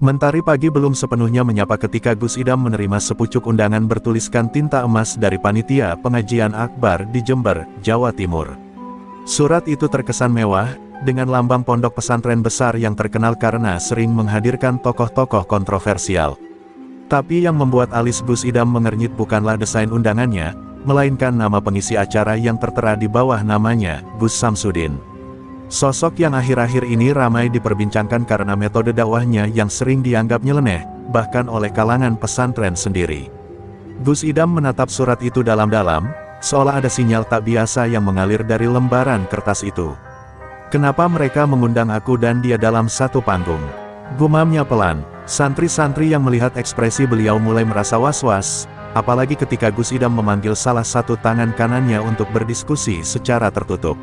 Mentari pagi belum sepenuhnya menyapa ketika Gus Idam menerima sepucuk undangan bertuliskan tinta emas dari Panitia Pengajian Akbar di Jember, Jawa Timur. Surat itu terkesan mewah, dengan lambang pondok pesantren besar yang terkenal karena sering menghadirkan tokoh-tokoh kontroversial. Tapi yang membuat alis Gus Idam mengernyit bukanlah desain undangannya, melainkan nama pengisi acara yang tertera di bawah namanya, Gus Samsudin. Sosok yang akhir-akhir ini ramai diperbincangkan karena metode dakwahnya yang sering dianggap nyeleneh, bahkan oleh kalangan pesantren sendiri. Gus Idam menatap surat itu dalam-dalam, seolah ada sinyal tak biasa yang mengalir dari lembaran kertas itu. "Kenapa mereka mengundang aku dan dia dalam satu panggung?" gumamnya pelan. Santri-santri yang melihat ekspresi beliau mulai merasa was-was, apalagi ketika Gus Idam memanggil salah satu tangan kanannya untuk berdiskusi secara tertutup.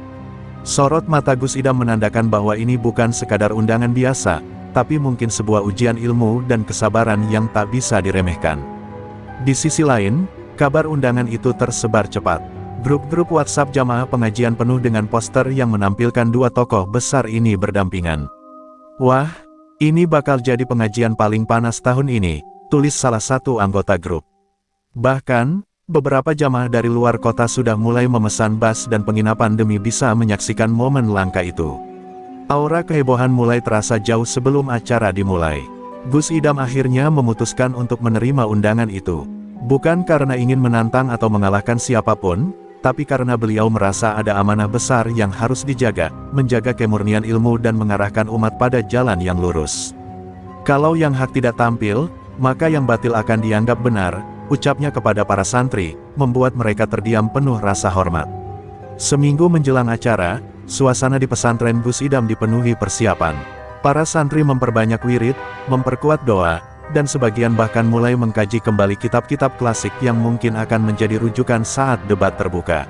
Sorot mata Gus Idam menandakan bahwa ini bukan sekadar undangan biasa, tapi mungkin sebuah ujian ilmu dan kesabaran yang tak bisa diremehkan. Di sisi lain, kabar undangan itu tersebar cepat. Grup-grup WhatsApp jamaah pengajian penuh dengan poster yang menampilkan dua tokoh besar ini berdampingan. "Wah, ini bakal jadi pengajian paling panas tahun ini," tulis salah satu anggota grup. Bahkan, beberapa jamaah dari luar kota sudah mulai memesan bas dan penginapan demi bisa menyaksikan momen langka itu. Aura kehebohan mulai terasa jauh sebelum acara dimulai. Gus Idam akhirnya memutuskan untuk menerima undangan itu. Bukan karena ingin menantang atau mengalahkan siapapun, tapi karena beliau merasa ada amanah besar yang harus dijaga, menjaga kemurnian ilmu dan mengarahkan umat pada jalan yang lurus. "Kalau yang hak tidak tampil, maka yang batil akan dianggap benar," ucapnya kepada para santri, membuat mereka terdiam penuh rasa hormat. Seminggu menjelang acara, suasana di pesantren Gus Idam dipenuhi persiapan. Para santri memperbanyak wirid, memperkuat doa, dan sebagian bahkan mulai mengkaji kembali kitab-kitab klasik yang mungkin akan menjadi rujukan saat debat terbuka.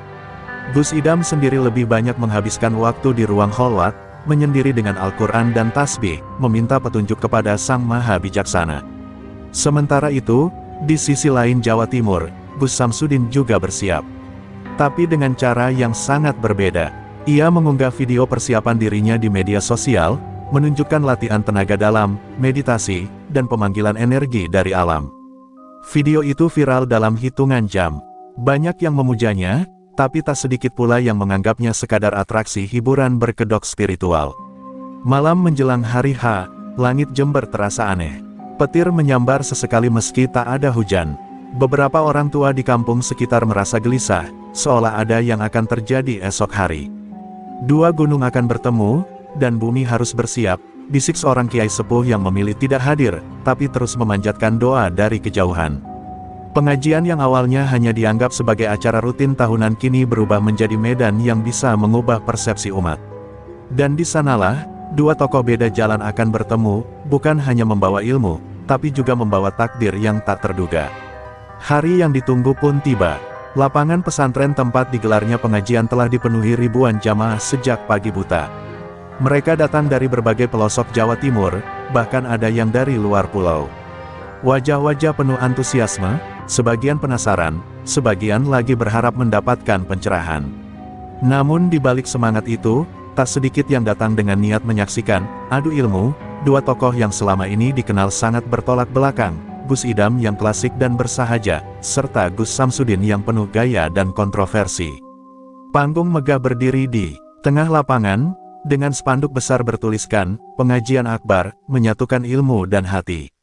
Gus Idam sendiri lebih banyak menghabiskan waktu di ruang kholwat, menyendiri dengan Al-Quran dan tasbih, meminta petunjuk kepada Sang Maha Bijaksana. Sementara itu, di sisi lain Jawa Timur, Gus Samsudin juga bersiap. Tapi dengan cara yang sangat berbeda. Ia mengunggah video persiapan dirinya di media sosial, menunjukkan latihan tenaga dalam, meditasi, dan pemanggilan energi dari alam. Video itu viral dalam hitungan jam. Banyak yang memujanya, tapi tak sedikit pula yang menganggapnya sekadar atraksi hiburan berkedok spiritual. Malam menjelang hari H, langit Jember terasa aneh. Petir menyambar sesekali meski tak ada hujan. Beberapa orang tua di kampung sekitar merasa gelisah, seolah ada yang akan terjadi esok hari. "Dua gunung akan bertemu, dan bumi harus bersiap," bisik seorang kiai sepuh yang memilih tidak hadir, tapi terus memanjatkan doa dari kejauhan. Pengajian yang awalnya hanya dianggap sebagai acara rutin tahunan kini berubah menjadi medan yang bisa mengubah persepsi umat. Dan di sanalah, dua tokoh beda jalan akan bertemu, bukan hanya membawa ilmu, tapi juga membawa takdir yang tak terduga. Hari yang ditunggu pun tiba. Lapangan pesantren tempat digelarnya pengajian telah dipenuhi ribuan jamaah sejak pagi buta. Mereka datang dari berbagai pelosok Jawa Timur, bahkan ada yang dari luar pulau. Wajah-wajah penuh antusiasme, sebagian penasaran, sebagian lagi berharap mendapatkan pencerahan. Namun di balik semangat itu, tak sedikit yang datang dengan niat menyaksikan adu ilmu. Dua tokoh yang selama ini dikenal sangat bertolak belakang, Gus Idam yang klasik dan bersahaja, serta Gus Samsudin yang penuh gaya dan kontroversi. Panggung megah berdiri di tengah lapangan, dengan spanduk besar bertuliskan, "Pengajian Akbar, menyatukan ilmu dan hati."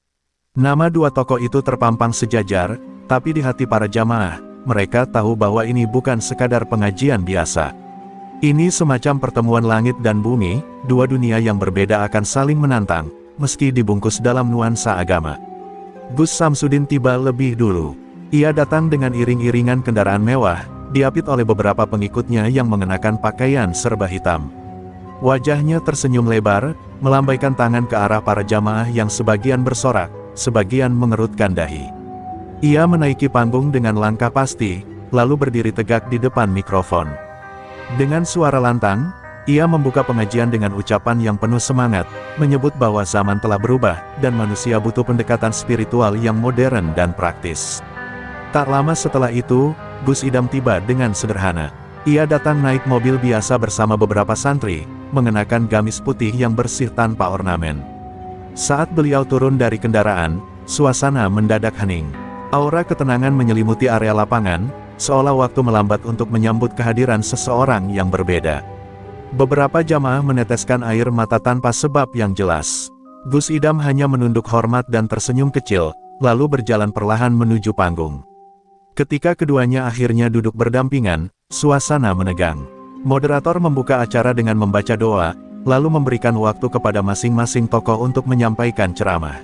Nama dua tokoh itu terpampang sejajar, tapi di hati para jamaah, mereka tahu bahwa ini bukan sekadar pengajian biasa. Ini semacam pertemuan langit dan bumi, dua dunia yang berbeda akan saling menantang, meski dibungkus dalam nuansa agama. Gus Samsudin tiba lebih dulu. Ia datang dengan iring-iringan kendaraan mewah, diapit oleh beberapa pengikutnya yang mengenakan pakaian serba hitam. Wajahnya tersenyum lebar, melambaikan tangan ke arah para jamaah yang sebagian bersorak, sebagian mengerutkan dahi. Ia menaiki panggung dengan langkah pasti, lalu berdiri tegak di depan mikrofon. Dengan suara lantang, ia membuka pengajian dengan ucapan yang penuh semangat, menyebut bahwa zaman telah berubah, dan manusia butuh pendekatan spiritual yang modern dan praktis. Tak lama setelah itu, Gus Idam tiba dengan sederhana. Ia datang naik mobil biasa bersama beberapa santri, mengenakan gamis putih yang bersih tanpa ornamen. Saat beliau turun dari kendaraan, suasana mendadak hening. Aura ketenangan menyelimuti area lapangan, seolah waktu melambat untuk menyambut kehadiran seseorang yang berbeda. Beberapa jamaah meneteskan air mata tanpa sebab yang jelas. Gus Idam hanya menunduk hormat dan tersenyum kecil, lalu berjalan perlahan menuju panggung. Ketika keduanya akhirnya duduk berdampingan, suasana menegang. Moderator membuka acara dengan membaca doa, lalu memberikan waktu kepada masing-masing tokoh untuk menyampaikan ceramah.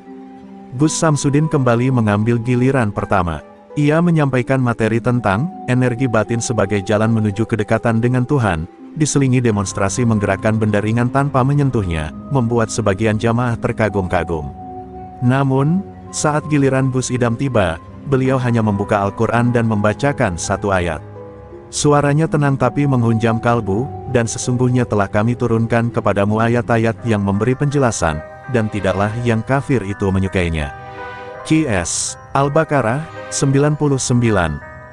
Gus Samsudin kembali mengambil giliran pertama. Ia menyampaikan materi tentang energi batin sebagai jalan menuju kedekatan dengan Tuhan, diselingi demonstrasi menggerakkan benda ringan tanpa menyentuhnya, membuat sebagian jamaah terkagum-kagum. Namun, saat giliran Gus Idam tiba, beliau hanya membuka Al-Quran dan membacakan satu ayat. Suaranya tenang tapi menghunjam kalbu, dan sesungguhnya telah kami turunkan kepadamu ayat-ayat yang memberi penjelasan, dan tidaklah yang kafir itu menyukainya. Qs. Al-Baqarah, 99.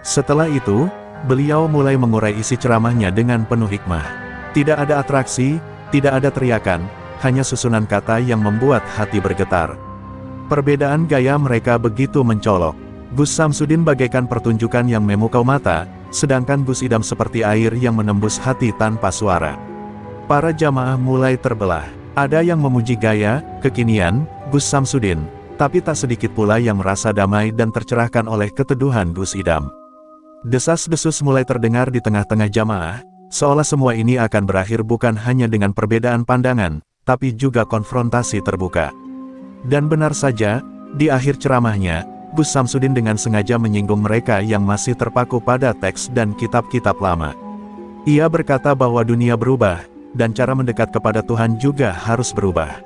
Setelah itu, beliau mulai mengurai isi ceramahnya dengan penuh hikmah. Tidak ada atraksi, tidak ada teriakan, hanya susunan kata yang membuat hati bergetar. Perbedaan gaya mereka begitu mencolok. Gus Samsudin bagaikan pertunjukan yang memukau mata, sedangkan Gus Idam seperti air yang menembus hati tanpa suara. Para jamaah mulai terbelah. Ada yang memuji gaya, kekinian, Gus Samsudin, tapi tak sedikit pula yang merasa damai dan tercerahkan oleh keteduhan Gus Idam. Desas-desus mulai terdengar di tengah-tengah jamaah, seolah semua ini akan berakhir bukan hanya dengan perbedaan pandangan, tapi juga konfrontasi terbuka. Dan benar saja, di akhir ceramahnya, Gus Samsudin dengan sengaja menyinggung mereka yang masih terpaku pada teks dan kitab-kitab lama. Ia berkata bahwa dunia berubah, dan cara mendekat kepada Tuhan juga harus berubah.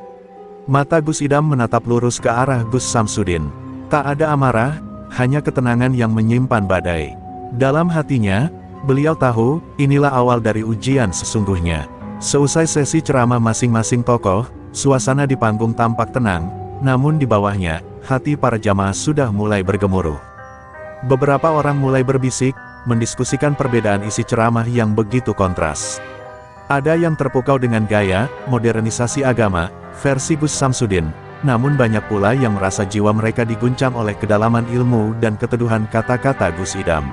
Mata Gus Idam menatap lurus ke arah Gus Samsudin. Tak ada amarah, hanya ketenangan yang menyimpan badai. Dalam hatinya, beliau tahu, inilah awal dari ujian sesungguhnya. Seusai sesi ceramah masing-masing tokoh, suasana di panggung tampak tenang, namun di bawahnya, hati para jamaah sudah mulai bergemuruh. Beberapa orang mulai berbisik, mendiskusikan perbedaan isi ceramah yang begitu kontras. Ada yang terpukau dengan gaya, modernisasi agama, versi Gus Samsudin, namun banyak pula yang merasa jiwa mereka diguncang oleh kedalaman ilmu dan keteduhan kata-kata Gus Idam.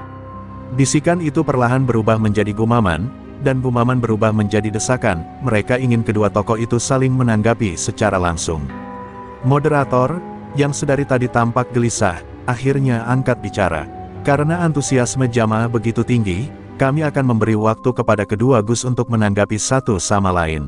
Bisikan itu perlahan berubah menjadi gumaman, dan gumaman berubah menjadi desakan. Mereka ingin kedua tokoh itu saling menanggapi secara langsung. Moderator, yang sedari tadi tampak gelisah, akhirnya angkat bicara. Karena antusiasme jamaah begitu tinggi, kami akan memberi waktu kepada kedua Gus untuk menanggapi satu sama lain.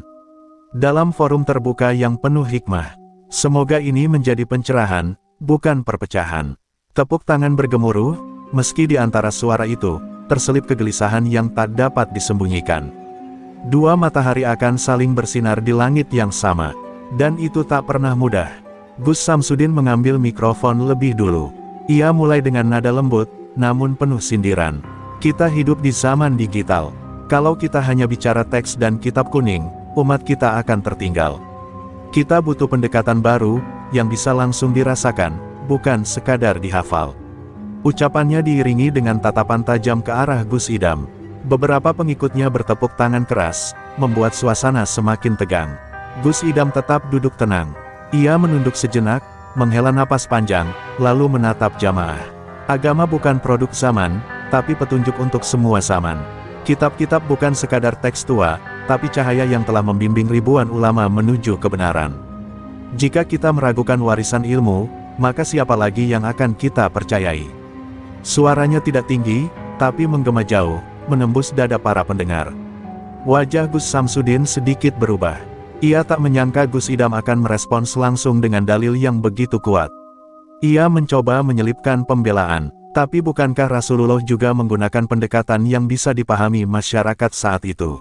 Dalam forum terbuka yang penuh hikmah. Semoga ini menjadi pencerahan, bukan perpecahan. Tepuk tangan bergemuruh, meski di antara suara itu, terselip kegelisahan yang tak dapat disembunyikan. Dua matahari akan saling bersinar di langit yang sama. Dan itu tak pernah mudah. Gus Samsudin mengambil mikrofon lebih dulu. Ia mulai dengan nada lembut, namun penuh sindiran. Kita hidup di zaman digital. Kalau kita hanya bicara teks dan kitab kuning, umat kita akan tertinggal. Kita butuh pendekatan baru, yang bisa langsung dirasakan, bukan sekadar dihafal. Ucapannya diiringi dengan tatapan tajam ke arah Gus Idam. Beberapa pengikutnya bertepuk tangan keras, membuat suasana semakin tegang. Gus Idam tetap duduk tenang. Ia menunduk sejenak, menghela napas panjang, lalu menatap jamaah. Agama bukan produk zaman, tapi petunjuk untuk semua zaman. Kitab-kitab bukan sekadar teks tua, tapi cahaya yang telah membimbing ribuan ulama menuju kebenaran. Jika kita meragukan warisan ilmu, maka siapa lagi yang akan kita percayai? Suaranya tidak tinggi, tapi menggema jauh, menembus dada para pendengar. Wajah Gus Samsudin sedikit berubah. Ia tak menyangka Gus Idam akan merespons langsung dengan dalil yang begitu kuat. Ia mencoba menyelipkan pembelaan. Tapi bukankah Rasulullah juga menggunakan pendekatan yang bisa dipahami masyarakat saat itu?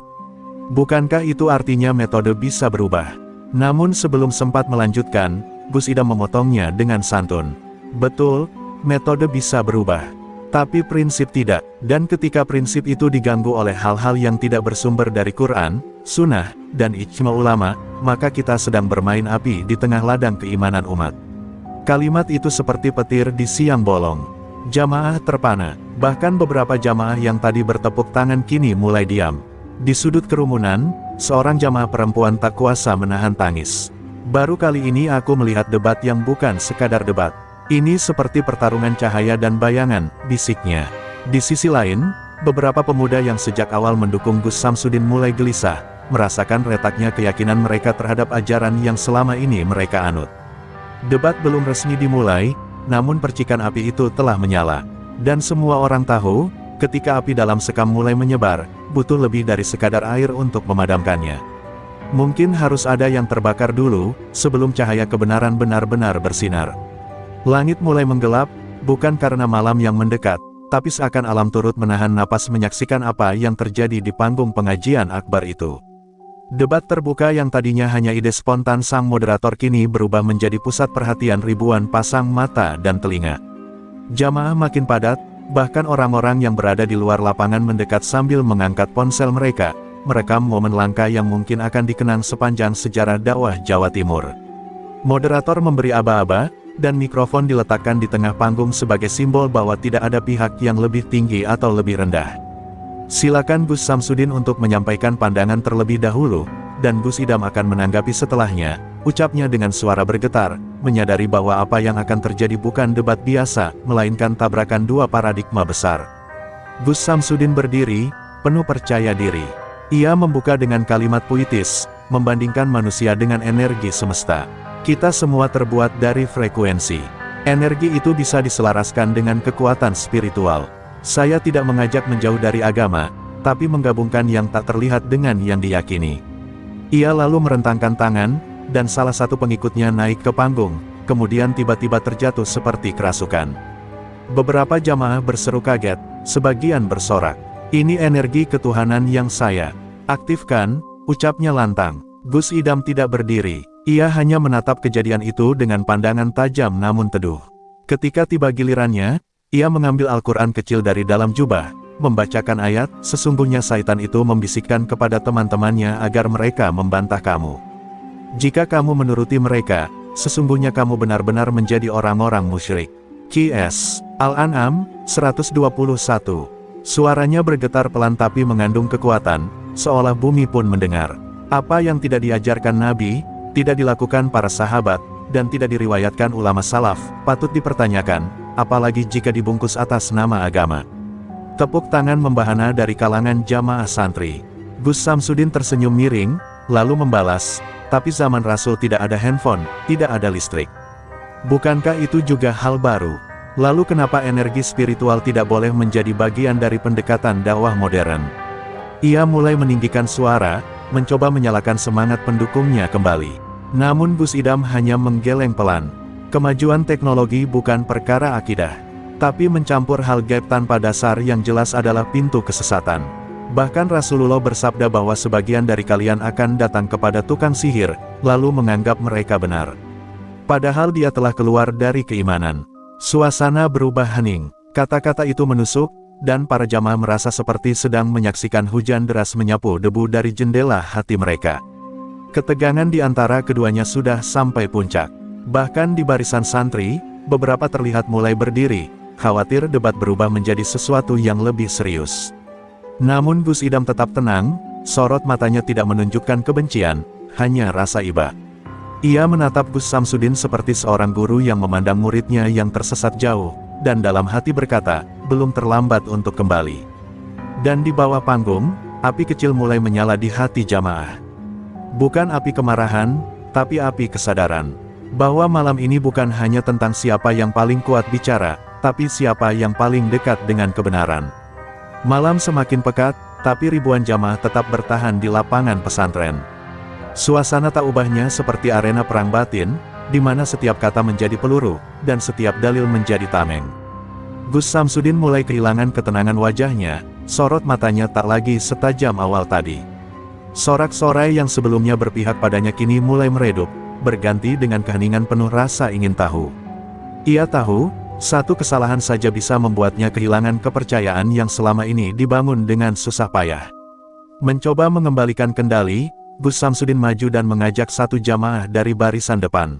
Bukankah itu artinya metode bisa berubah? Namun sebelum sempat melanjutkan, Gus Idam memotongnya dengan santun. Betul, metode bisa berubah. Tapi prinsip tidak, dan ketika prinsip itu diganggu oleh hal-hal yang tidak bersumber dari Quran, Sunnah, dan ijma ulama, maka kita sedang bermain api di tengah ladang keimanan umat. Kalimat itu seperti petir di siang bolong. Jamaah terpana, bahkan beberapa jamaah yang tadi bertepuk tangan kini mulai diam. Di sudut kerumunan, seorang jamaah perempuan tak kuasa menahan tangis. Baru kali ini aku melihat debat yang bukan sekadar debat. Ini seperti pertarungan cahaya dan bayangan, bisiknya. Di sisi lain, beberapa pemuda yang sejak awal mendukung Gus Samsudin mulai gelisah, merasakan retaknya keyakinan mereka terhadap ajaran yang selama ini mereka anut. Debat belum resmi dimulai, namun percikan api itu telah menyala. Dan semua orang tahu, ketika api dalam sekam mulai menyebar, butuh lebih dari sekadar air untuk memadamkannya. Mungkin harus ada yang terbakar dulu, sebelum cahaya kebenaran benar-benar bersinar. Langit mulai menggelap, bukan karena malam yang mendekat, tapi seakan alam turut menahan napas menyaksikan apa yang terjadi di panggung pengajian akbar itu. Debat terbuka yang tadinya hanya ide spontan sang moderator kini berubah menjadi pusat perhatian ribuan pasang mata dan telinga. Jamaah makin padat, bahkan orang-orang yang berada di luar lapangan mendekat sambil mengangkat ponsel mereka, merekam momen langka yang mungkin akan dikenang sepanjang sejarah dakwah Jawa Timur. Moderator memberi aba-aba, dan mikrofon diletakkan di tengah panggung sebagai simbol bahwa tidak ada pihak yang lebih tinggi atau lebih rendah. Silakan Gus Samsudin untuk menyampaikan pandangan terlebih dahulu, dan Gus Idam akan menanggapi setelahnya, ucapnya dengan suara bergetar, menyadari bahwa apa yang akan terjadi bukan debat biasa, melainkan tabrakan dua paradigma besar. Gus Samsudin berdiri, penuh percaya diri. Ia membuka dengan kalimat puitis, membandingkan manusia dengan energi semesta. Kita semua terbuat dari frekuensi. Energi itu bisa diselaraskan dengan kekuatan spiritual. Saya tidak mengajak menjauh dari agama, tapi menggabungkan yang tak terlihat dengan yang diyakini. Ia lalu merentangkan tangan, dan salah satu pengikutnya naik ke panggung, kemudian tiba-tiba terjatuh seperti kerasukan. Beberapa jamaah berseru kaget, sebagian bersorak. Ini energi ketuhanan yang saya aktifkan, ucapnya lantang. Gus Idam tidak berdiri. Ia hanya menatap kejadian itu dengan pandangan tajam namun teduh. Ketika tiba gilirannya, ia mengambil Al-Quran kecil dari dalam jubah, membacakan ayat, sesungguhnya syaitan itu membisikkan kepada teman-temannya agar mereka membantah kamu. Jika kamu menuruti mereka, sesungguhnya kamu benar-benar menjadi orang-orang musyrik. Qs. Al-An'am, 121. Suaranya bergetar pelan tapi mengandung kekuatan, seolah bumi pun mendengar. Apa yang tidak diajarkan Nabi, tidak dilakukan para sahabat, dan tidak diriwayatkan ulama salaf, patut dipertanyakan, apalagi jika dibungkus atas nama agama. Tepuk tangan membahana dari kalangan jamaah santri. Gus Samsudin tersenyum miring, lalu membalas, tapi zaman Rasul tidak ada handphone, tidak ada listrik. Bukankah itu juga hal baru? Lalu kenapa energi spiritual tidak boleh menjadi bagian dari pendekatan dakwah modern? Ia mulai meninggikan suara, mencoba menyalakan semangat pendukungnya kembali. Namun Gus Idam hanya menggeleng pelan. Kemajuan teknologi bukan perkara akidah, tapi mencampur hal gaib tanpa dasar yang jelas adalah pintu kesesatan. Bahkan Rasulullah bersabda bahwa sebagian dari kalian akan datang kepada tukang sihir, lalu menganggap mereka benar. Padahal dia telah keluar dari keimanan. Suasana berubah hening, kata-kata itu menusuk, dan para jamaah merasa seperti sedang menyaksikan hujan deras menyapu debu dari jendela hati mereka. Ketegangan di antara keduanya sudah sampai puncak. Bahkan di barisan santri, beberapa terlihat mulai berdiri, khawatir debat berubah menjadi sesuatu yang lebih serius. Namun Gus Idam tetap tenang, sorot matanya tidak menunjukkan kebencian, hanya rasa iba. Ia menatap Gus Samsudin seperti seorang guru yang memandang muridnya yang tersesat jauh, dan dalam hati berkata, belum terlambat untuk kembali. Dan di bawah panggung, api kecil mulai menyala di hati jamaah. Bukan api kemarahan, tapi api kesadaran. Bahwa malam ini bukan hanya tentang siapa yang paling kuat bicara, tapi siapa yang paling dekat dengan kebenaran. Malam semakin pekat, tapi ribuan jamaah tetap bertahan di lapangan pesantren. Suasana tak ubahnya seperti arena perang batin, di mana setiap kata menjadi peluru, dan setiap dalil menjadi tameng. Gus Samsudin mulai kehilangan ketenangan wajahnya, sorot matanya tak lagi setajam awal tadi. Sorak-sorai yang sebelumnya berpihak padanya kini mulai meredup, berganti dengan keheningan penuh rasa ingin tahu. Ia tahu, satu kesalahan saja bisa membuatnya kehilangan kepercayaan yang selama ini dibangun dengan susah payah. Mencoba mengembalikan kendali, Gus Samsudin maju dan mengajak satu jamaah dari barisan depan.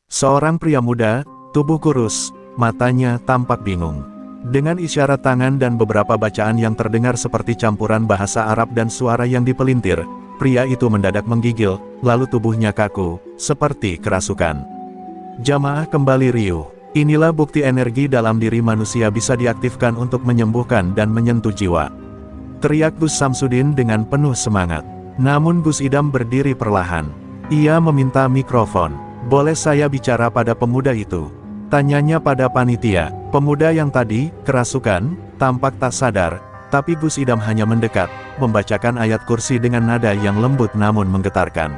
Seorang pria muda, tubuh kurus, matanya tampak bingung. Dengan isyarat tangan dan beberapa bacaan yang terdengar seperti campuran bahasa Arab dan suara yang dipelintir, pria itu mendadak menggigil, lalu tubuhnya kaku, seperti kerasukan. Jamaah kembali riuh. Inilah bukti energi dalam diri manusia bisa diaktifkan untuk menyembuhkan dan menyentuh jiwa. Teriak Gus Samsudin dengan penuh semangat. Namun Gus Idam berdiri perlahan. Ia meminta mikrofon. "Boleh saya bicara pada pemuda itu?" Tanyanya pada panitia. Pemuda yang tadi, kerasukan, tampak tak sadar, tapi Gus Idam hanya mendekat, membacakan ayat kursi dengan nada yang lembut namun menggetarkan.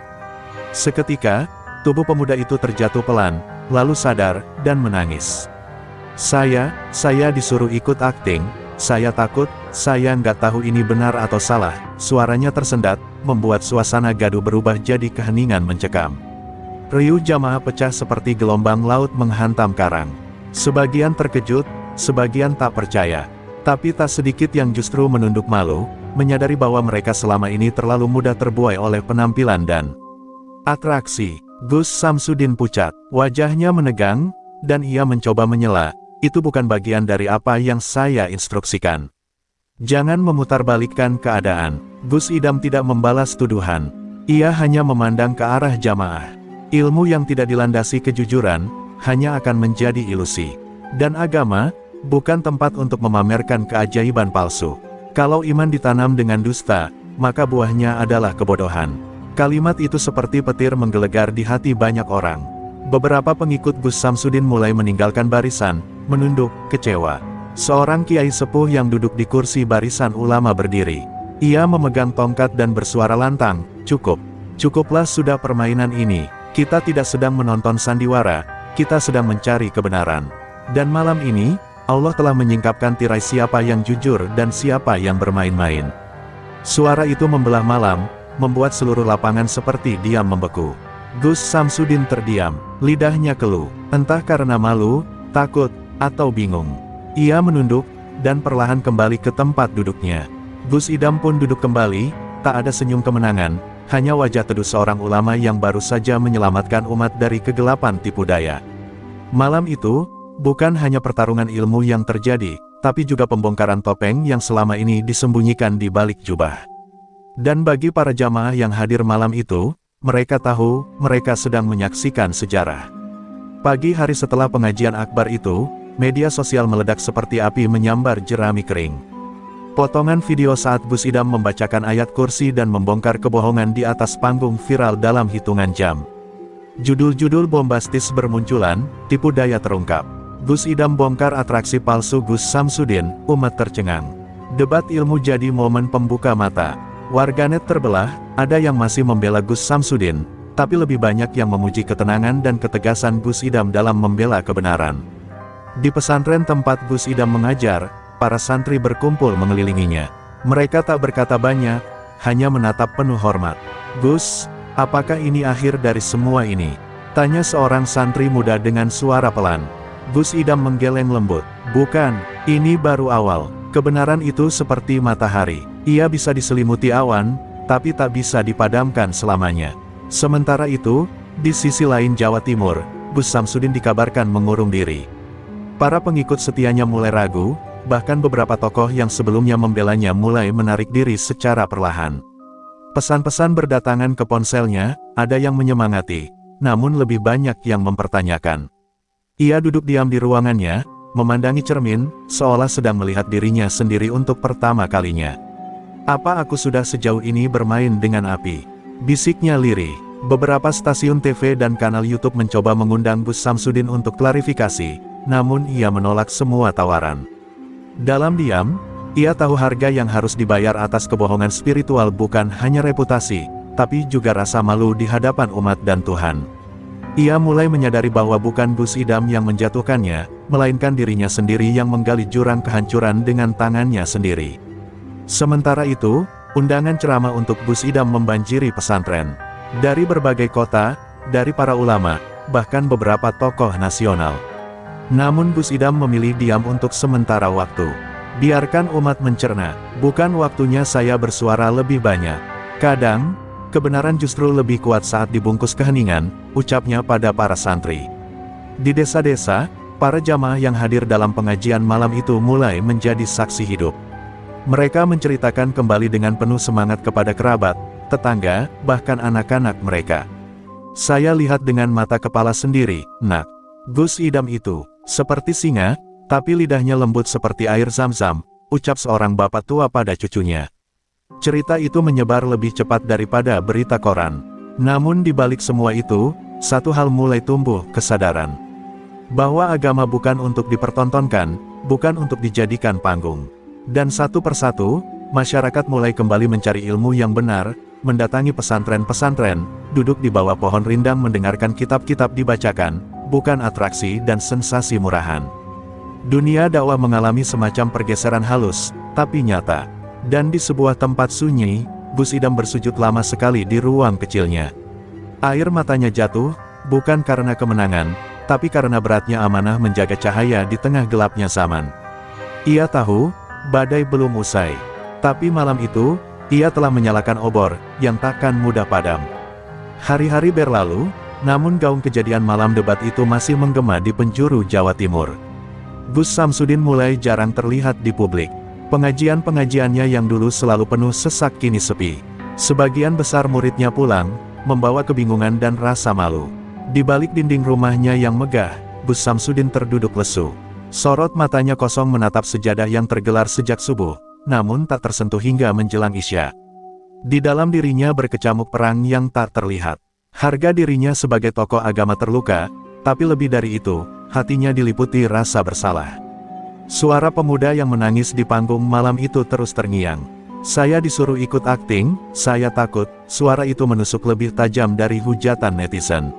Seketika, tubuh pemuda itu terjatuh pelan, lalu sadar, dan menangis. Saya disuruh ikut akting, saya takut, saya nggak tahu ini benar atau salah." Suaranya tersendat, membuat suasana gaduh berubah jadi keheningan mencekam. Riuh jamaah pecah seperti gelombang laut menghantam karang. Sebagian terkejut, sebagian tak percaya. Tapi tak sedikit yang justru menunduk malu, menyadari bahwa mereka selama ini terlalu mudah terbuai oleh penampilan dan atraksi. Gus Samsudin pucat, wajahnya menegang, dan ia mencoba menyela, "Itu bukan bagian dari apa yang saya instruksikan." Jangan memutarbalikkan keadaan. Gus Idam tidak membalas tuduhan. Ia hanya memandang ke arah jamaah. Ilmu yang tidak dilandasi kejujuran, hanya akan menjadi ilusi. Dan agama, bukan tempat untuk memamerkan keajaiban palsu. Kalau iman ditanam dengan dusta, maka buahnya adalah kebodohan. Kalimat itu seperti petir menggelegar di hati banyak orang. Beberapa pengikut Gus Samsudin mulai meninggalkan barisan, menunduk, kecewa. Seorang kiai sepuh yang duduk di kursi barisan ulama berdiri. Ia memegang tongkat dan bersuara lantang, "Cukuplah sudah permainan ini. Kita tidak sedang menonton sandiwara, kita sedang mencari kebenaran. Dan malam ini, Allah telah menyingkapkan tirai siapa yang jujur dan siapa yang bermain-main." Suara itu membelah malam, membuat seluruh lapangan seperti diam membeku. Gus Samsudin terdiam, lidahnya keluh, entah karena malu, takut, atau bingung. Ia menunduk, dan perlahan kembali ke tempat duduknya. Gus Idam pun duduk kembali, tak ada senyum kemenangan, hanya wajah teduh seorang ulama yang baru saja menyelamatkan umat dari kegelapan tipu daya. Malam itu, bukan hanya pertarungan ilmu yang terjadi, tapi juga pembongkaran topeng yang selama ini disembunyikan di balik jubah. Dan bagi para jamaah yang hadir malam itu, mereka tahu, mereka sedang menyaksikan sejarah. Pagi hari setelah pengajian akbar itu, media sosial meledak seperti api menyambar jerami kering. Potongan video saat Gus Idam membacakan ayat kursi dan membongkar kebohongan di atas panggung viral dalam hitungan jam. Judul-judul bombastis bermunculan, tipu daya terungkap. Gus Idam bongkar atraksi palsu Gus Samsudin, umat tercengang. Debat ilmu jadi momen pembuka mata. Warganet terbelah, ada yang masih membela Gus Samsudin, tapi lebih banyak yang memuji ketenangan dan ketegasan Gus Idam dalam membela kebenaran. Di pesantren tempat Gus Idam mengajar, para santri berkumpul mengelilinginya. Mereka tak berkata banyak, hanya menatap penuh hormat. "Gus, apakah ini akhir dari semua ini?" tanya seorang santri muda dengan suara pelan. Gus Idam menggeleng lembut, "Bukan, ini baru awal. Kebenaran itu seperti matahari. Ia bisa diselimuti awan, tapi tak bisa dipadamkan selamanya." Sementara itu, di sisi lain Jawa Timur, Gus Samsudin dikabarkan mengurung diri. Para pengikut setianya mulai ragu, bahkan beberapa tokoh yang sebelumnya membelanya mulai menarik diri secara perlahan. Pesan-pesan berdatangan ke ponselnya, ada yang menyemangati, namun lebih banyak yang mempertanyakan. Ia duduk diam di ruangannya, memandangi cermin, seolah sedang melihat dirinya sendiri untuk pertama kalinya. "Apa aku sudah sejauh ini bermain dengan api?" bisiknya lirih. Beberapa stasiun TV dan kanal YouTube mencoba mengundang Gus Samsudin untuk klarifikasi, namun ia menolak semua tawaran. Dalam diam, ia tahu harga yang harus dibayar atas kebohongan spiritual bukan hanya reputasi, tapi juga rasa malu di hadapan umat dan Tuhan. Ia mulai menyadari bahwa bukan Gus Idam yang menjatuhkannya, melainkan dirinya sendiri yang menggali jurang kehancuran dengan tangannya sendiri. Sementara itu, undangan ceramah untuk Gus Idam membanjiri pesantren. Dari berbagai kota, dari para ulama, bahkan beberapa tokoh nasional. Namun Gus Idam memilih diam untuk sementara waktu. "Biarkan umat mencerna, bukan waktunya saya bersuara lebih banyak. Kadang, kebenaran justru lebih kuat saat dibungkus keheningan," ucapnya pada para santri. Di desa-desa, para jamaah yang hadir dalam pengajian malam itu mulai menjadi saksi hidup. Mereka menceritakan kembali dengan penuh semangat kepada kerabat, tetangga, bahkan anak-anak mereka. Saya lihat dengan mata kepala sendiri, nak. Gus Idam itu, seperti singa, tapi lidahnya lembut seperti air zam-zam, ucap seorang bapak tua pada cucunya. Cerita itu menyebar lebih cepat daripada berita koran. Namun di balik semua itu, satu hal mulai tumbuh, kesadaran. Bahwa agama bukan untuk dipertontonkan, bukan untuk dijadikan panggung. Dan satu persatu, masyarakat mulai kembali mencari ilmu yang benar, mendatangi pesantren-pesantren, duduk di bawah pohon rindang mendengarkan kitab-kitab dibacakan, bukan atraksi dan sensasi murahan. Dunia dakwah mengalami semacam pergeseran halus, tapi nyata. Dan di sebuah tempat sunyi, Gus Idam bersujud lama sekali di ruang kecilnya. Air matanya jatuh, bukan karena kemenangan, tapi karena beratnya amanah menjaga cahaya di tengah gelapnya zaman. Ia tahu, badai belum usai. Tapi malam itu, ia telah menyalakan obor, yang takkan mudah padam. Hari-hari berlalu, namun gaung kejadian malam debat itu masih menggema di penjuru Jawa Timur. Gus Samsudin mulai jarang terlihat di publik. Pengajian-pengajiannya yang dulu selalu penuh sesak kini sepi. Sebagian besar muridnya pulang, membawa kebingungan dan rasa malu. Di balik dinding rumahnya yang megah, Gus Samsudin terduduk lesu. Sorot matanya kosong menatap sejadah yang tergelar sejak subuh, namun tak tersentuh hingga menjelang Isya. Di dalam dirinya berkecamuk perang yang tak terlihat. Harga dirinya sebagai tokoh agama terluka, tapi lebih dari itu, hatinya diliputi rasa bersalah. Suara pemuda yang menangis di panggung malam itu terus terngiang. Saya disuruh ikut akting, saya takut, suara itu menusuk lebih tajam dari hujatan netizen.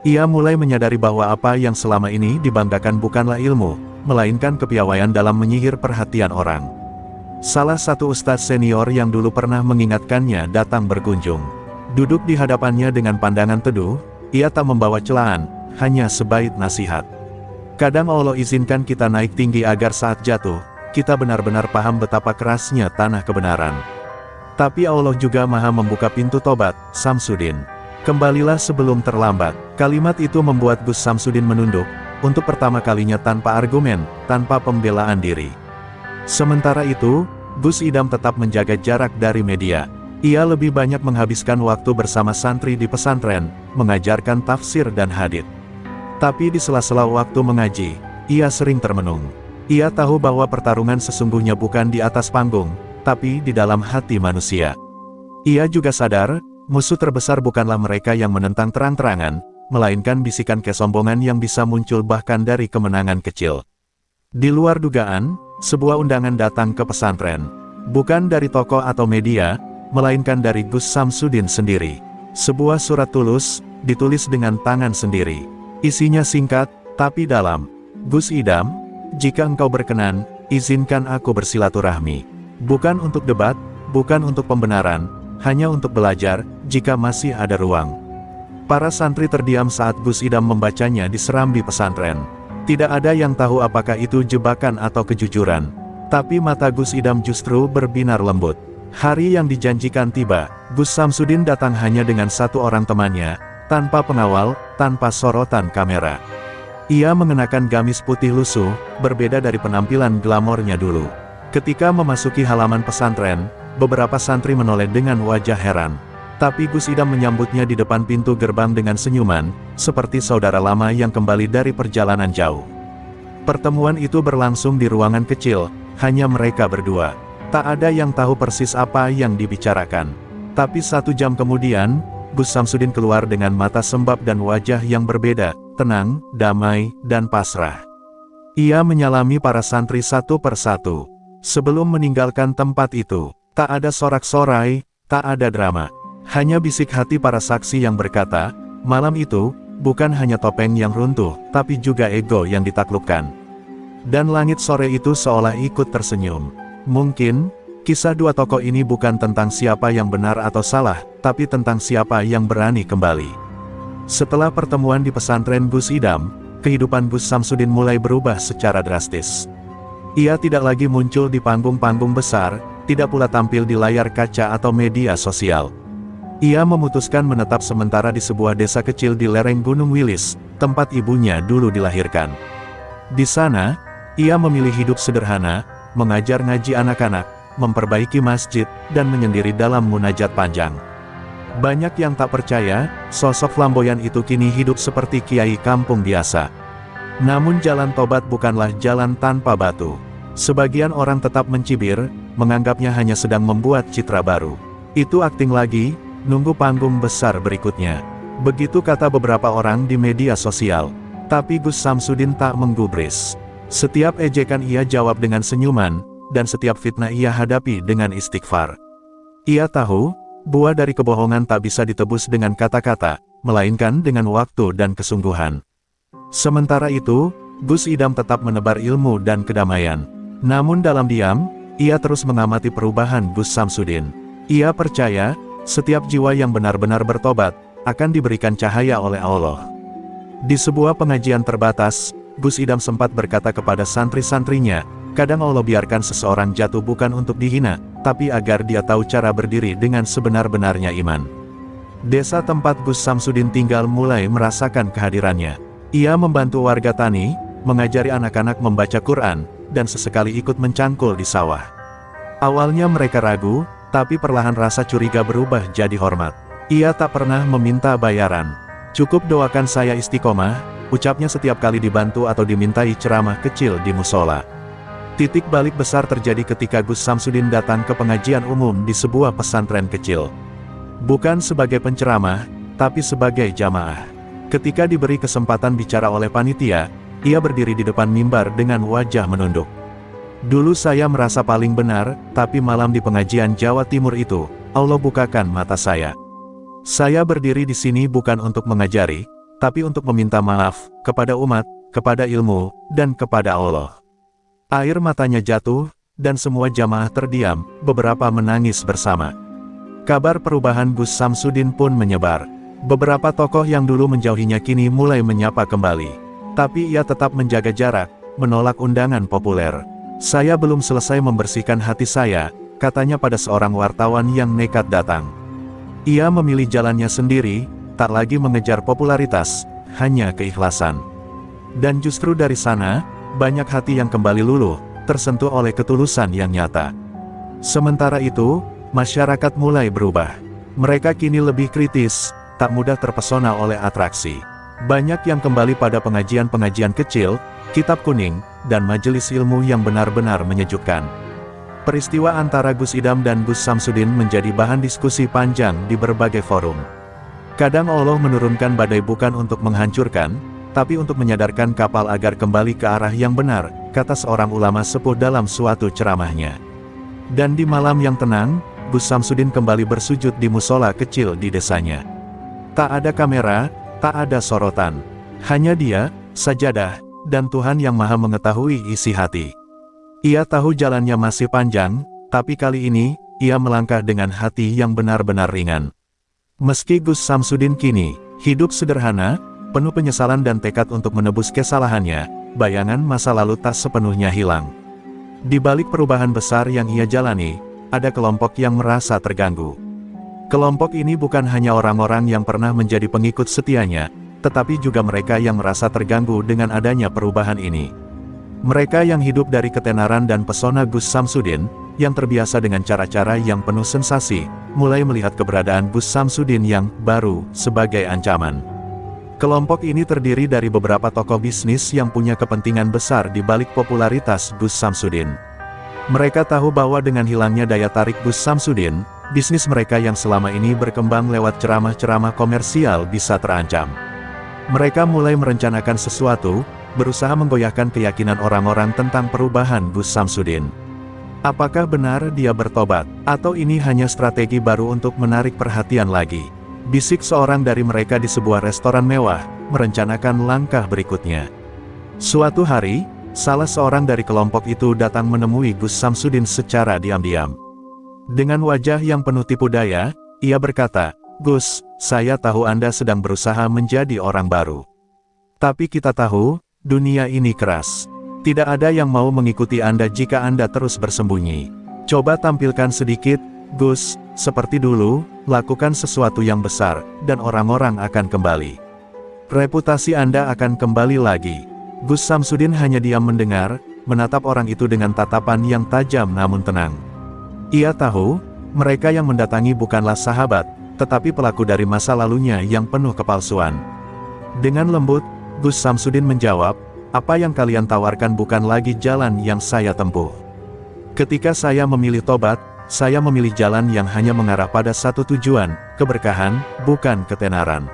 Ia mulai menyadari bahwa apa yang selama ini dibanggakan bukanlah ilmu, melainkan kepiawaian dalam menyihir perhatian orang. Salah satu ustadz senior yang dulu pernah mengingatkannya datang berkunjung. Duduk di hadapannya dengan pandangan teduh, ia tak membawa celaan, hanya sebaik nasihat. Kadang Allah izinkan kita naik tinggi agar saat jatuh, kita benar-benar paham betapa kerasnya tanah kebenaran. Tapi Allah juga maha membuka pintu tobat, Samsudin. Kembalilah sebelum terlambat. Kalimat itu membuat Gus Samsudin menunduk, untuk pertama kalinya tanpa argumen, tanpa pembelaan diri. Sementara itu, Gus Idam tetap menjaga jarak dari media. Ia lebih banyak menghabiskan waktu bersama santri di pesantren, mengajarkan tafsir dan hadits. Tapi di sela-sela waktu mengaji, ia sering termenung. Ia tahu bahwa pertarungan sesungguhnya bukan di atas panggung, tapi di dalam hati manusia. Ia juga sadar, musuh terbesar bukanlah mereka yang menentang terang-terangan, melainkan bisikan kesombongan yang bisa muncul bahkan dari kemenangan kecil. Di luar dugaan, sebuah undangan datang ke pesantren. Bukan dari toko atau media, melainkan dari Gus Samsudin sendiri. Sebuah surat tulus, ditulis dengan tangan sendiri. Isinya singkat, tapi dalam. Gus Idam, jika engkau berkenan, izinkan aku bersilaturahmi. Bukan untuk debat, bukan untuk pembenaran, hanya untuk belajar, jika masih ada ruang. Para santri terdiam saat Gus Idam membacanya di serambi pesantren. Tidak ada yang tahu apakah itu jebakan atau kejujuran. Tapi mata Gus Idam justru berbinar lembut. Hari yang dijanjikan tiba, Gus Samsudin datang hanya dengan satu orang temannya, tanpa pengawal, tanpa sorotan kamera. Ia mengenakan gamis putih lusuh, berbeda dari penampilan glamornya dulu. Ketika memasuki halaman pesantren, beberapa santri menoleh dengan wajah heran. Tapi Gus Idam menyambutnya di depan pintu gerbang dengan senyuman, seperti saudara lama yang kembali dari perjalanan jauh. Pertemuan itu berlangsung di ruangan kecil, hanya mereka berdua. Tak ada yang tahu persis apa yang dibicarakan. Tapi 1 jam kemudian, Gus Samsudin keluar dengan mata sembab dan wajah yang berbeda, tenang, damai, dan pasrah. Ia menyalami para santri satu persatu. Sebelum meninggalkan tempat itu, tak ada sorak-sorai, tak ada drama. Hanya bisik hati para saksi yang berkata, malam itu, bukan hanya topeng yang runtuh, tapi juga ego yang ditaklukkan. Dan langit sore itu seolah ikut tersenyum. Mungkin, kisah dua tokoh ini bukan tentang siapa yang benar atau salah, tapi tentang siapa yang berani kembali. Setelah pertemuan di pesantren Gus Idam, kehidupan Gus Samsudin mulai berubah secara drastis. Ia tidak lagi muncul di panggung-panggung besar, tidak pula tampil di layar kaca atau media sosial. Ia memutuskan menetap sementara di sebuah desa kecil di lereng Gunung Wilis, tempat ibunya dulu dilahirkan. Di sana, ia memilih hidup sederhana, mengajar ngaji anak-anak, memperbaiki masjid, dan menyendiri dalam munajat panjang. Banyak yang tak percaya, sosok flamboyan itu kini hidup seperti kiai kampung biasa. Namun jalan tobat bukanlah jalan tanpa batu. Sebagian orang tetap mencibir, menganggapnya hanya sedang membuat citra baru. Itu akting lagi, nunggu panggung besar berikutnya. Begitu kata beberapa orang di media sosial. Tapi Gus Samsudin tak menggubris. Setiap ejekan ia jawab dengan senyuman, dan setiap fitnah ia hadapi dengan istighfar. Ia tahu, buah dari kebohongan tak bisa ditebus dengan kata-kata, melainkan dengan waktu dan kesungguhan. Sementara itu, Gus Idam tetap menebar ilmu dan kedamaian. Namun dalam diam, ia terus mengamati perubahan Gus Samsudin. Ia percaya, setiap jiwa yang benar-benar bertobat, akan diberikan cahaya oleh Allah. Di sebuah pengajian terbatas, Gus Idam sempat berkata kepada santri-santrinya, kadang Allah biarkan seseorang jatuh bukan untuk dihina, tapi agar dia tahu cara berdiri dengan sebenar-benarnya iman. Desa tempat Gus Samsudin tinggal mulai merasakan kehadirannya. Ia membantu warga tani, mengajari anak-anak membaca Quran, dan sesekali ikut mencangkul di sawah. Awalnya mereka ragu, tapi perlahan rasa curiga berubah jadi hormat. Ia tak pernah meminta bayaran. Cukup doakan saya istiqomah, ucapnya setiap kali dibantu atau dimintai ceramah kecil di musola. Titik balik besar terjadi ketika Gus Samsudin datang ke pengajian umum di sebuah pesantren kecil. Bukan sebagai penceramah, tapi sebagai jamaah. Ketika diberi kesempatan bicara oleh panitia, ia berdiri di depan mimbar dengan wajah menunduk. Dulu saya merasa paling benar, tapi malam di pengajian Jawa Timur itu, Allah bukakan mata saya. Saya berdiri di sini bukan untuk mengajari, tapi untuk meminta maaf, kepada umat, kepada ilmu, dan kepada Allah. Air matanya jatuh, dan semua jamaah terdiam, beberapa menangis bersama. Kabar perubahan Gus Samsudin pun menyebar. Beberapa tokoh yang dulu menjauhinya kini mulai menyapa kembali. Tapi ia tetap menjaga jarak, menolak undangan populer. Saya belum selesai membersihkan hati saya, katanya pada seorang wartawan yang nekat datang. Ia memilih jalannya sendiri, tak lagi mengejar popularitas, hanya keikhlasan. Dan justru dari sana, banyak hati yang kembali luluh, tersentuh oleh ketulusan yang nyata. Sementara itu, masyarakat mulai berubah. Mereka kini lebih kritis, tak mudah terpesona oleh atraksi. Banyak yang kembali pada pengajian-pengajian kecil, kitab kuning, dan majelis ilmu yang benar-benar menyejukkan. Peristiwa antara Gus Idam dan Gus Samsudin menjadi bahan diskusi panjang di berbagai forum. Kadang Allah menurunkan badai bukan untuk menghancurkan, tapi untuk menyadarkan kapal agar kembali ke arah yang benar, kata seorang ulama sepuh dalam suatu ceramahnya. Dan di malam yang tenang, Gus Samsudin kembali bersujud di musola kecil di desanya. Tak ada kamera, tak ada sorotan. Hanya dia, sajadah, dan Tuhan yang Maha mengetahui isi hati. Ia tahu jalannya masih panjang, tapi kali ini, ia melangkah dengan hati yang benar-benar ringan. Meski Gus Samsudin kini hidup sederhana, penuh penyesalan dan tekad untuk menebus kesalahannya, bayangan masa lalu tak sepenuhnya hilang. Di balik perubahan besar yang ia jalani, ada kelompok yang merasa terganggu. Kelompok ini bukan hanya orang-orang yang pernah menjadi pengikut setianya, tetapi juga mereka yang merasa terganggu dengan adanya perubahan ini. Mereka yang hidup dari ketenaran dan pesona Gus Samsudin, yang terbiasa dengan cara-cara yang penuh sensasi, mulai melihat keberadaan Gus Samsudin yang baru sebagai ancaman. Kelompok ini terdiri dari beberapa tokoh bisnis yang punya kepentingan besar di balik popularitas Gus Samsudin. Mereka tahu bahwa dengan hilangnya daya tarik Gus Samsudin, bisnis mereka yang selama ini berkembang lewat ceramah-ceramah komersial bisa terancam. Mereka mulai merencanakan sesuatu, berusaha menggoyahkan keyakinan orang-orang tentang perubahan Gus Samsudin. Apakah benar dia bertobat, atau ini hanya strategi baru untuk menarik perhatian lagi? Bisik seorang dari mereka di sebuah restoran mewah, merencanakan langkah berikutnya. Suatu hari, salah seorang dari kelompok itu datang menemui Gus Samsudin secara diam-diam. Dengan wajah yang penuh tipu daya, ia berkata, "Gus, saya tahu Anda sedang berusaha menjadi orang baru. Tapi kita tahu, dunia ini keras. Tidak ada yang mau mengikuti Anda jika Anda terus bersembunyi. Coba tampilkan sedikit, Gus, seperti dulu, lakukan sesuatu yang besar, dan orang-orang akan kembali. Reputasi Anda akan kembali lagi." Gus Samsudin hanya diam mendengar, menatap orang itu dengan tatapan yang tajam namun tenang. Ia tahu, mereka yang mendatangi bukanlah sahabat, tetapi pelaku dari masa lalunya yang penuh kepalsuan. Dengan lembut, Gus Samsudin menjawab, "Apa yang kalian tawarkan bukan lagi jalan yang saya tempuh. Ketika saya memilih tobat, saya memilih jalan yang hanya mengarah pada satu tujuan, keberkahan, bukan ketenaran."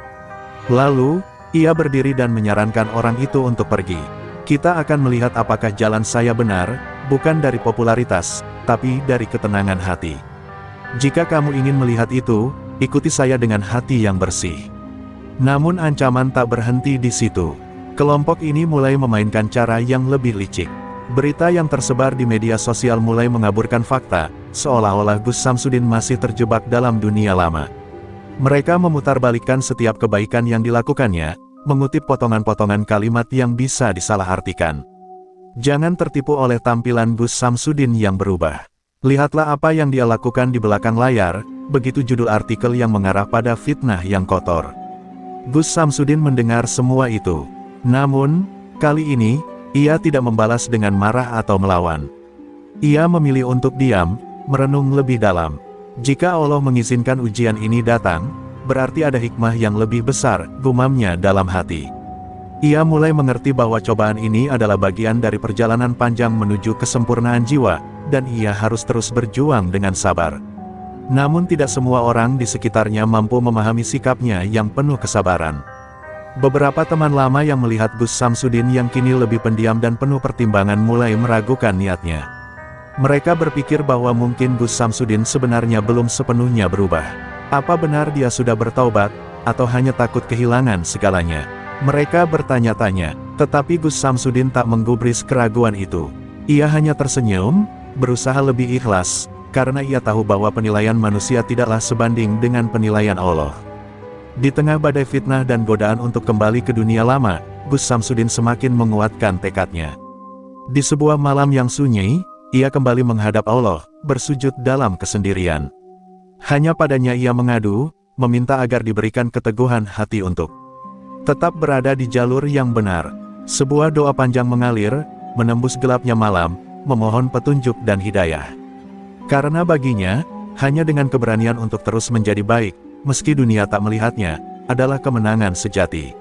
Lalu, ia berdiri dan menyarankan orang itu untuk pergi. "Kita akan melihat apakah jalan saya benar, bukan dari popularitas, tapi dari ketenangan hati. Jika kamu ingin melihat itu, ikuti saya dengan hati yang bersih." Namun ancaman tak berhenti di situ. Kelompok ini mulai memainkan cara yang lebih licik. Berita yang tersebar di media sosial mulai mengaburkan fakta, seolah-olah Gus Samsudin masih terjebak dalam dunia lama. Mereka memutarbalikkan setiap kebaikan yang dilakukannya, mengutip potongan-potongan kalimat yang bisa disalahartikan. Jangan tertipu oleh tampilan Gus Samsudin yang berubah. Lihatlah apa yang dia lakukan di belakang layar, begitu judul artikel yang mengarah pada fitnah yang kotor. Gus Samsudin mendengar semua itu. Namun, kali ini, ia tidak membalas dengan marah atau melawan. Ia memilih untuk diam, merenung lebih dalam. Jika Allah mengizinkan ujian ini datang, berarti ada hikmah yang lebih besar, gumamnya dalam hati. Ia mulai mengerti bahwa cobaan ini adalah bagian dari perjalanan panjang menuju kesempurnaan jiwa, dan ia harus terus berjuang dengan sabar. Namun tidak semua orang di sekitarnya mampu memahami sikapnya yang penuh kesabaran. Beberapa teman lama yang melihat Gus Samsudin yang kini lebih pendiam dan penuh pertimbangan mulai meragukan niatnya. Mereka berpikir bahwa mungkin Gus Samsudin sebenarnya belum sepenuhnya berubah. Apa benar dia sudah bertaubat, atau hanya takut kehilangan segalanya? Mereka bertanya-tanya, tetapi Gus Samsudin tak menggubris keraguan itu. Ia hanya tersenyum, berusaha lebih ikhlas, karena ia tahu bahwa penilaian manusia tidaklah sebanding dengan penilaian Allah. Di tengah badai fitnah dan godaan untuk kembali ke dunia lama, Gus Samsudin semakin menguatkan tekadnya. Di sebuah malam yang sunyi, ia kembali menghadap Allah, bersujud dalam kesendirian. Hanya padanya ia mengadu, meminta agar diberikan keteguhan hati untuk tetap berada di jalur yang benar. Sebuah doa panjang mengalir, menembus gelapnya malam, memohon petunjuk dan hidayah. Karena baginya, hanya dengan keberanian untuk terus menjadi baik, meski dunia tak melihatnya, adalah kemenangan sejati.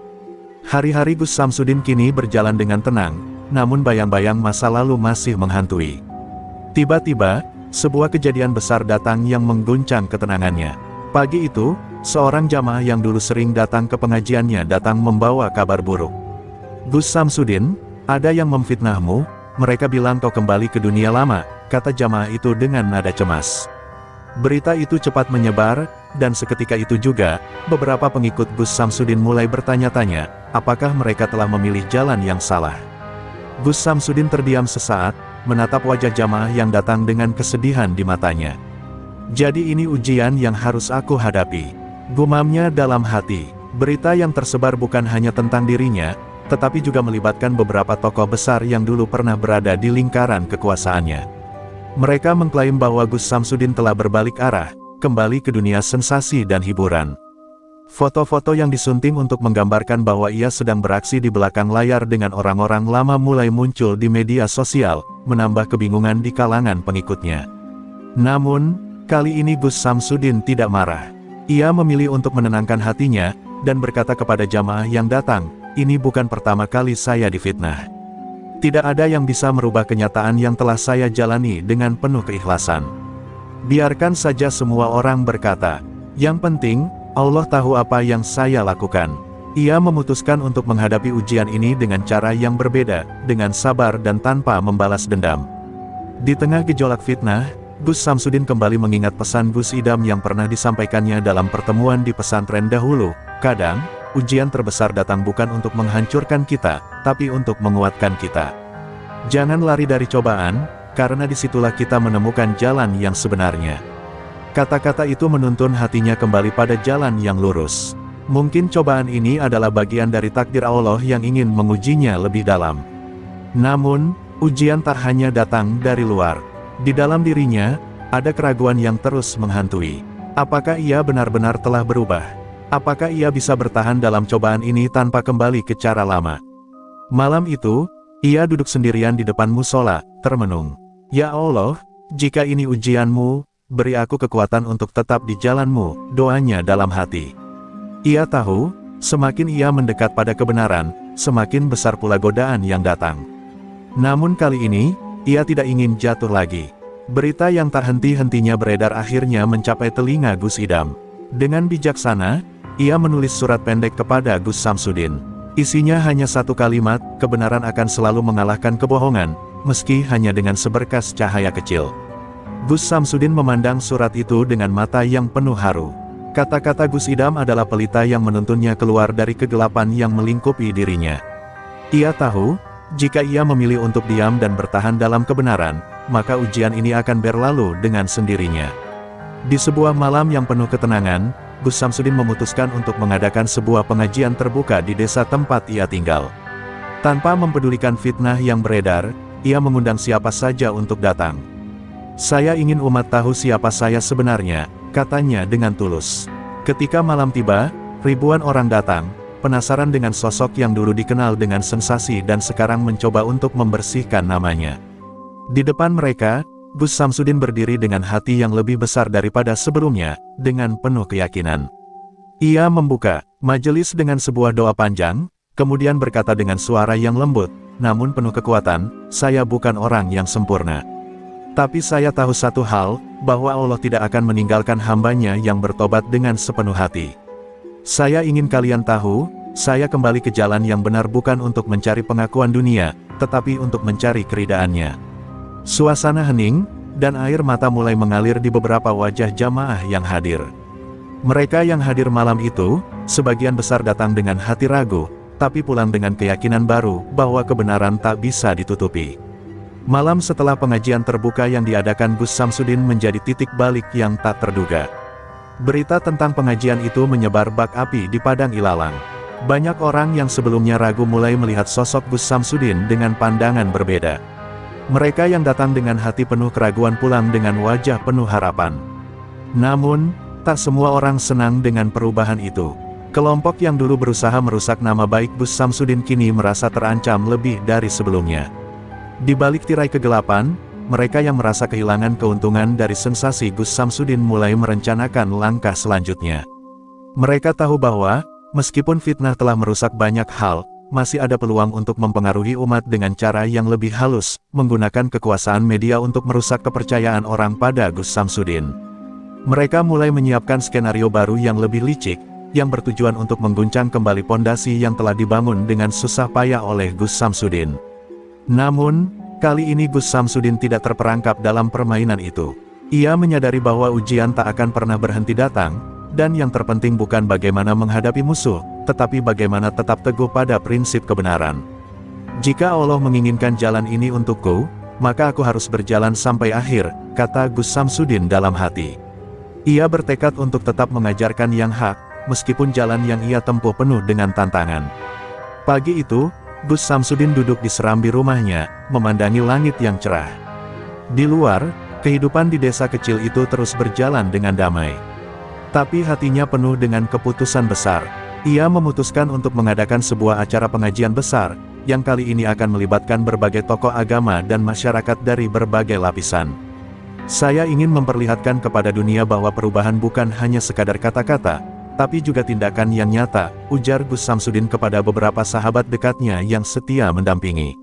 Hari-hari Gus Samsudin kini berjalan dengan tenang, namun bayang-bayang masa lalu masih menghantui. Tiba-tiba, sebuah kejadian besar datang yang mengguncang ketenangannya. Pagi itu, seorang jamaah yang dulu sering datang ke pengajiannya datang membawa kabar buruk. "Gus Samsudin, ada yang memfitnahmu, mereka bilang kau kembali ke dunia lama," kata jamaah itu dengan nada cemas. Berita itu cepat menyebar, dan seketika itu juga, beberapa pengikut Gus Samsudin mulai bertanya-tanya, apakah mereka telah memilih jalan yang salah. Gus Samsudin terdiam sesaat, menatap wajah jamaah yang datang dengan kesedihan di matanya. "Jadi ini ujian yang harus aku hadapi," gumamnya dalam hati. Berita yang tersebar bukan hanya tentang dirinya, tetapi juga melibatkan beberapa tokoh besar yang dulu pernah berada di lingkaran kekuasaannya. Mereka mengklaim bahwa Gus Samsudin telah berbalik arah, kembali ke dunia sensasi dan hiburan. Foto-foto yang disunting untuk menggambarkan bahwa ia sedang beraksi di belakang layar dengan orang-orang lama mulai muncul di media sosial, menambah kebingungan di kalangan pengikutnya. Namun, kali ini Gus Samsudin tidak marah. Ia memilih untuk menenangkan hatinya, dan berkata kepada jamaah yang datang, "Ini bukan pertama kali saya difitnah. Tidak ada yang bisa merubah kenyataan yang telah saya jalani dengan penuh keikhlasan. Biarkan saja semua orang berkata. Yang penting, Allah tahu apa yang saya lakukan." Ia memutuskan untuk menghadapi ujian ini dengan cara yang berbeda, dengan sabar dan tanpa membalas dendam. Di tengah gejolak fitnah, Gus Samsudin kembali mengingat pesan Gus Idam yang pernah disampaikannya dalam pertemuan di pesantren dahulu. "Kadang, ujian terbesar datang bukan untuk menghancurkan kita, tapi untuk menguatkan kita. Jangan lari dari cobaan, karena disitulah kita menemukan jalan yang sebenarnya." Kata-kata itu menuntun hatinya kembali pada jalan yang lurus. Mungkin cobaan ini adalah bagian dari takdir Allah yang ingin mengujinya lebih dalam. Namun, ujian tak hanya datang dari luar. Di dalam dirinya, ada keraguan yang terus menghantui. Apakah ia benar-benar telah berubah? Apakah ia bisa bertahan dalam cobaan ini tanpa kembali ke cara lama? Malam itu, ia duduk sendirian di depan musola, termenung. "Ya Allah, jika ini ujianmu, beri aku kekuatan untuk tetap di jalanmu, doanya dalam hati. Ia tahu, semakin ia mendekat pada kebenaran, semakin besar pula godaan yang datang. Namun kali ini, ia tidak ingin jatuh lagi. Berita yang tak henti-hentinya beredar akhirnya mencapai telinga Gus Idam. Dengan bijaksana, ia menulis surat pendek kepada Gus Samsudin. Isinya hanya satu kalimat, kebenaran akan selalu mengalahkan kebohongan, meski hanya dengan seberkas cahaya kecil. Gus Samsudin memandang surat itu dengan mata yang penuh haru. Kata-kata Gus Idam adalah pelita yang menuntunnya keluar dari kegelapan yang melingkupi dirinya. Ia tahu, jika ia memilih untuk diam dan bertahan dalam kebenaran, maka ujian ini akan berlalu dengan sendirinya. Di sebuah malam yang penuh ketenangan, Gus Samsudin memutuskan untuk mengadakan sebuah pengajian terbuka di desa tempat ia tinggal. Tanpa mempedulikan fitnah yang beredar, ia mengundang siapa saja untuk datang. "Saya ingin umat tahu siapa saya sebenarnya," katanya dengan tulus. Ketika malam tiba, ribuan orang datang, penasaran dengan sosok yang dulu dikenal dengan sensasi dan sekarang mencoba untuk membersihkan namanya. Di depan mereka, Gus Samsudin berdiri dengan hati yang lebih besar daripada sebelumnya, dengan penuh keyakinan. Ia membuka majelis dengan sebuah doa panjang, kemudian berkata dengan suara yang lembut, namun penuh kekuatan, "Saya bukan orang yang sempurna. Tapi saya tahu satu hal, bahwa Allah tidak akan meninggalkan hambanya yang bertobat dengan sepenuh hati. Saya ingin kalian tahu, saya kembali ke jalan yang benar bukan untuk mencari pengakuan dunia, tetapi untuk mencari keridaannya." Suasana hening, dan air mata mulai mengalir di beberapa wajah jamaah yang hadir. Mereka yang hadir malam itu, sebagian besar datang dengan hati ragu, tapi pulang dengan keyakinan baru, bahwa kebenaran tak bisa ditutupi. Malam setelah pengajian terbuka yang diadakan Gus Samsudin menjadi titik balik yang tak terduga. Berita tentang pengajian itu menyebar bak api di padang ilalang. Banyak orang yang sebelumnya ragu mulai melihat sosok Gus Samsudin dengan pandangan berbeda. Mereka yang datang dengan hati penuh keraguan pulang dengan wajah penuh harapan. Namun, tak semua orang senang dengan perubahan itu. Kelompok yang dulu berusaha merusak nama baik Gus Samsudin kini merasa terancam lebih dari sebelumnya. Di balik tirai kegelapan, mereka yang merasa kehilangan keuntungan dari sensasi Gus Samsudin mulai merencanakan langkah selanjutnya. Mereka tahu bahwa, meskipun fitnah telah merusak banyak hal, masih ada peluang untuk mempengaruhi umat dengan cara yang lebih halus, menggunakan kekuasaan media untuk merusak kepercayaan orang pada Gus Samsudin. Mereka mulai menyiapkan skenario baru yang lebih licik, yang bertujuan untuk mengguncang kembali pondasi yang telah dibangun dengan susah payah oleh Gus Samsudin. Namun, kali ini Gus Samsudin tidak terperangkap dalam permainan itu. Ia menyadari bahwa ujian tak akan pernah berhenti datang, dan yang terpenting bukan bagaimana menghadapi musuh, tetapi bagaimana tetap teguh pada prinsip kebenaran. "Jika Allah menginginkan jalan ini untukku, maka aku harus berjalan sampai akhir," kata Gus Samsudin dalam hati. Ia bertekad untuk tetap mengajarkan yang hak, meskipun jalan yang ia tempuh penuh dengan tantangan. Pagi itu, Gus Samsudin duduk di serambi rumahnya, memandangi langit yang cerah. Di luar, kehidupan di desa kecil itu terus berjalan dengan damai. Tapi hatinya penuh dengan keputusan besar. Ia memutuskan untuk mengadakan sebuah acara pengajian besar, yang kali ini akan melibatkan berbagai tokoh agama dan masyarakat dari berbagai lapisan. "Saya ingin memperlihatkan kepada dunia bahwa perubahan bukan hanya sekadar kata-kata, tapi juga tindakan yang nyata," ujar Gus Samsudin kepada beberapa sahabat dekatnya yang setia mendampingi.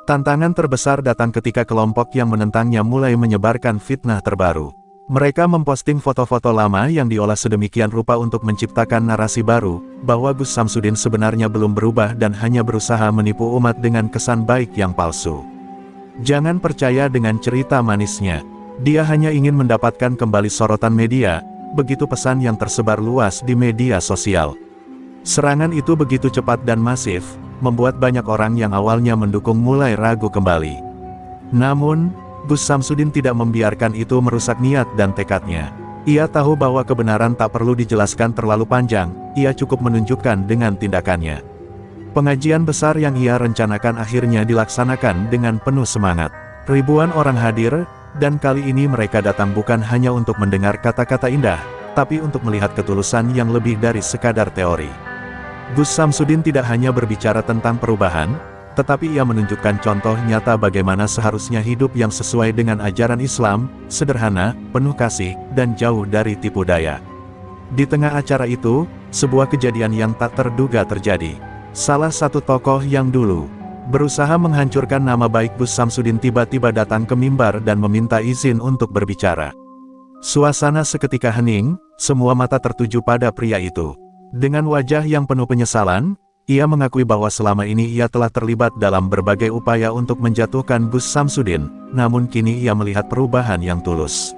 Tantangan terbesar datang ketika kelompok yang menentangnya mulai menyebarkan fitnah terbaru. Mereka memposting foto-foto lama yang diolah sedemikian rupa untuk menciptakan narasi baru, bahwa Gus Samsudin sebenarnya belum berubah dan hanya berusaha menipu umat dengan kesan baik yang palsu. Jangan percaya dengan cerita manisnya. Dia hanya ingin mendapatkan kembali sorotan media, begitu pesan yang tersebar luas di media sosial. Serangan itu begitu cepat dan masif, membuat banyak orang yang awalnya mendukung mulai ragu kembali. Namun, Gus Samsudin tidak membiarkan itu merusak niat dan tekadnya. Ia tahu bahwa kebenaran tak perlu dijelaskan terlalu panjang, ia cukup menunjukkan dengan tindakannya. Pengajian besar yang ia rencanakan akhirnya dilaksanakan dengan penuh semangat. Ribuan orang hadir, dan kali ini mereka datang bukan hanya untuk mendengar kata-kata indah, tapi untuk melihat ketulusan yang lebih dari sekadar teori. Gus Samsudin tidak hanya berbicara tentang perubahan, tetapi ia menunjukkan contoh nyata bagaimana seharusnya hidup yang sesuai dengan ajaran Islam, sederhana, penuh kasih, dan jauh dari tipu daya. Di tengah acara itu, sebuah kejadian yang tak terduga terjadi. Salah satu tokoh yang dulu berusaha menghancurkan nama baik Gus Samsudin tiba-tiba datang ke mimbar dan meminta izin untuk berbicara. Suasana seketika hening, semua mata tertuju pada pria itu. Dengan wajah yang penuh penyesalan, ia mengakui bahwa selama ini ia telah terlibat dalam berbagai upaya untuk menjatuhkan Gus Samsudin, namun kini ia melihat perubahan yang tulus.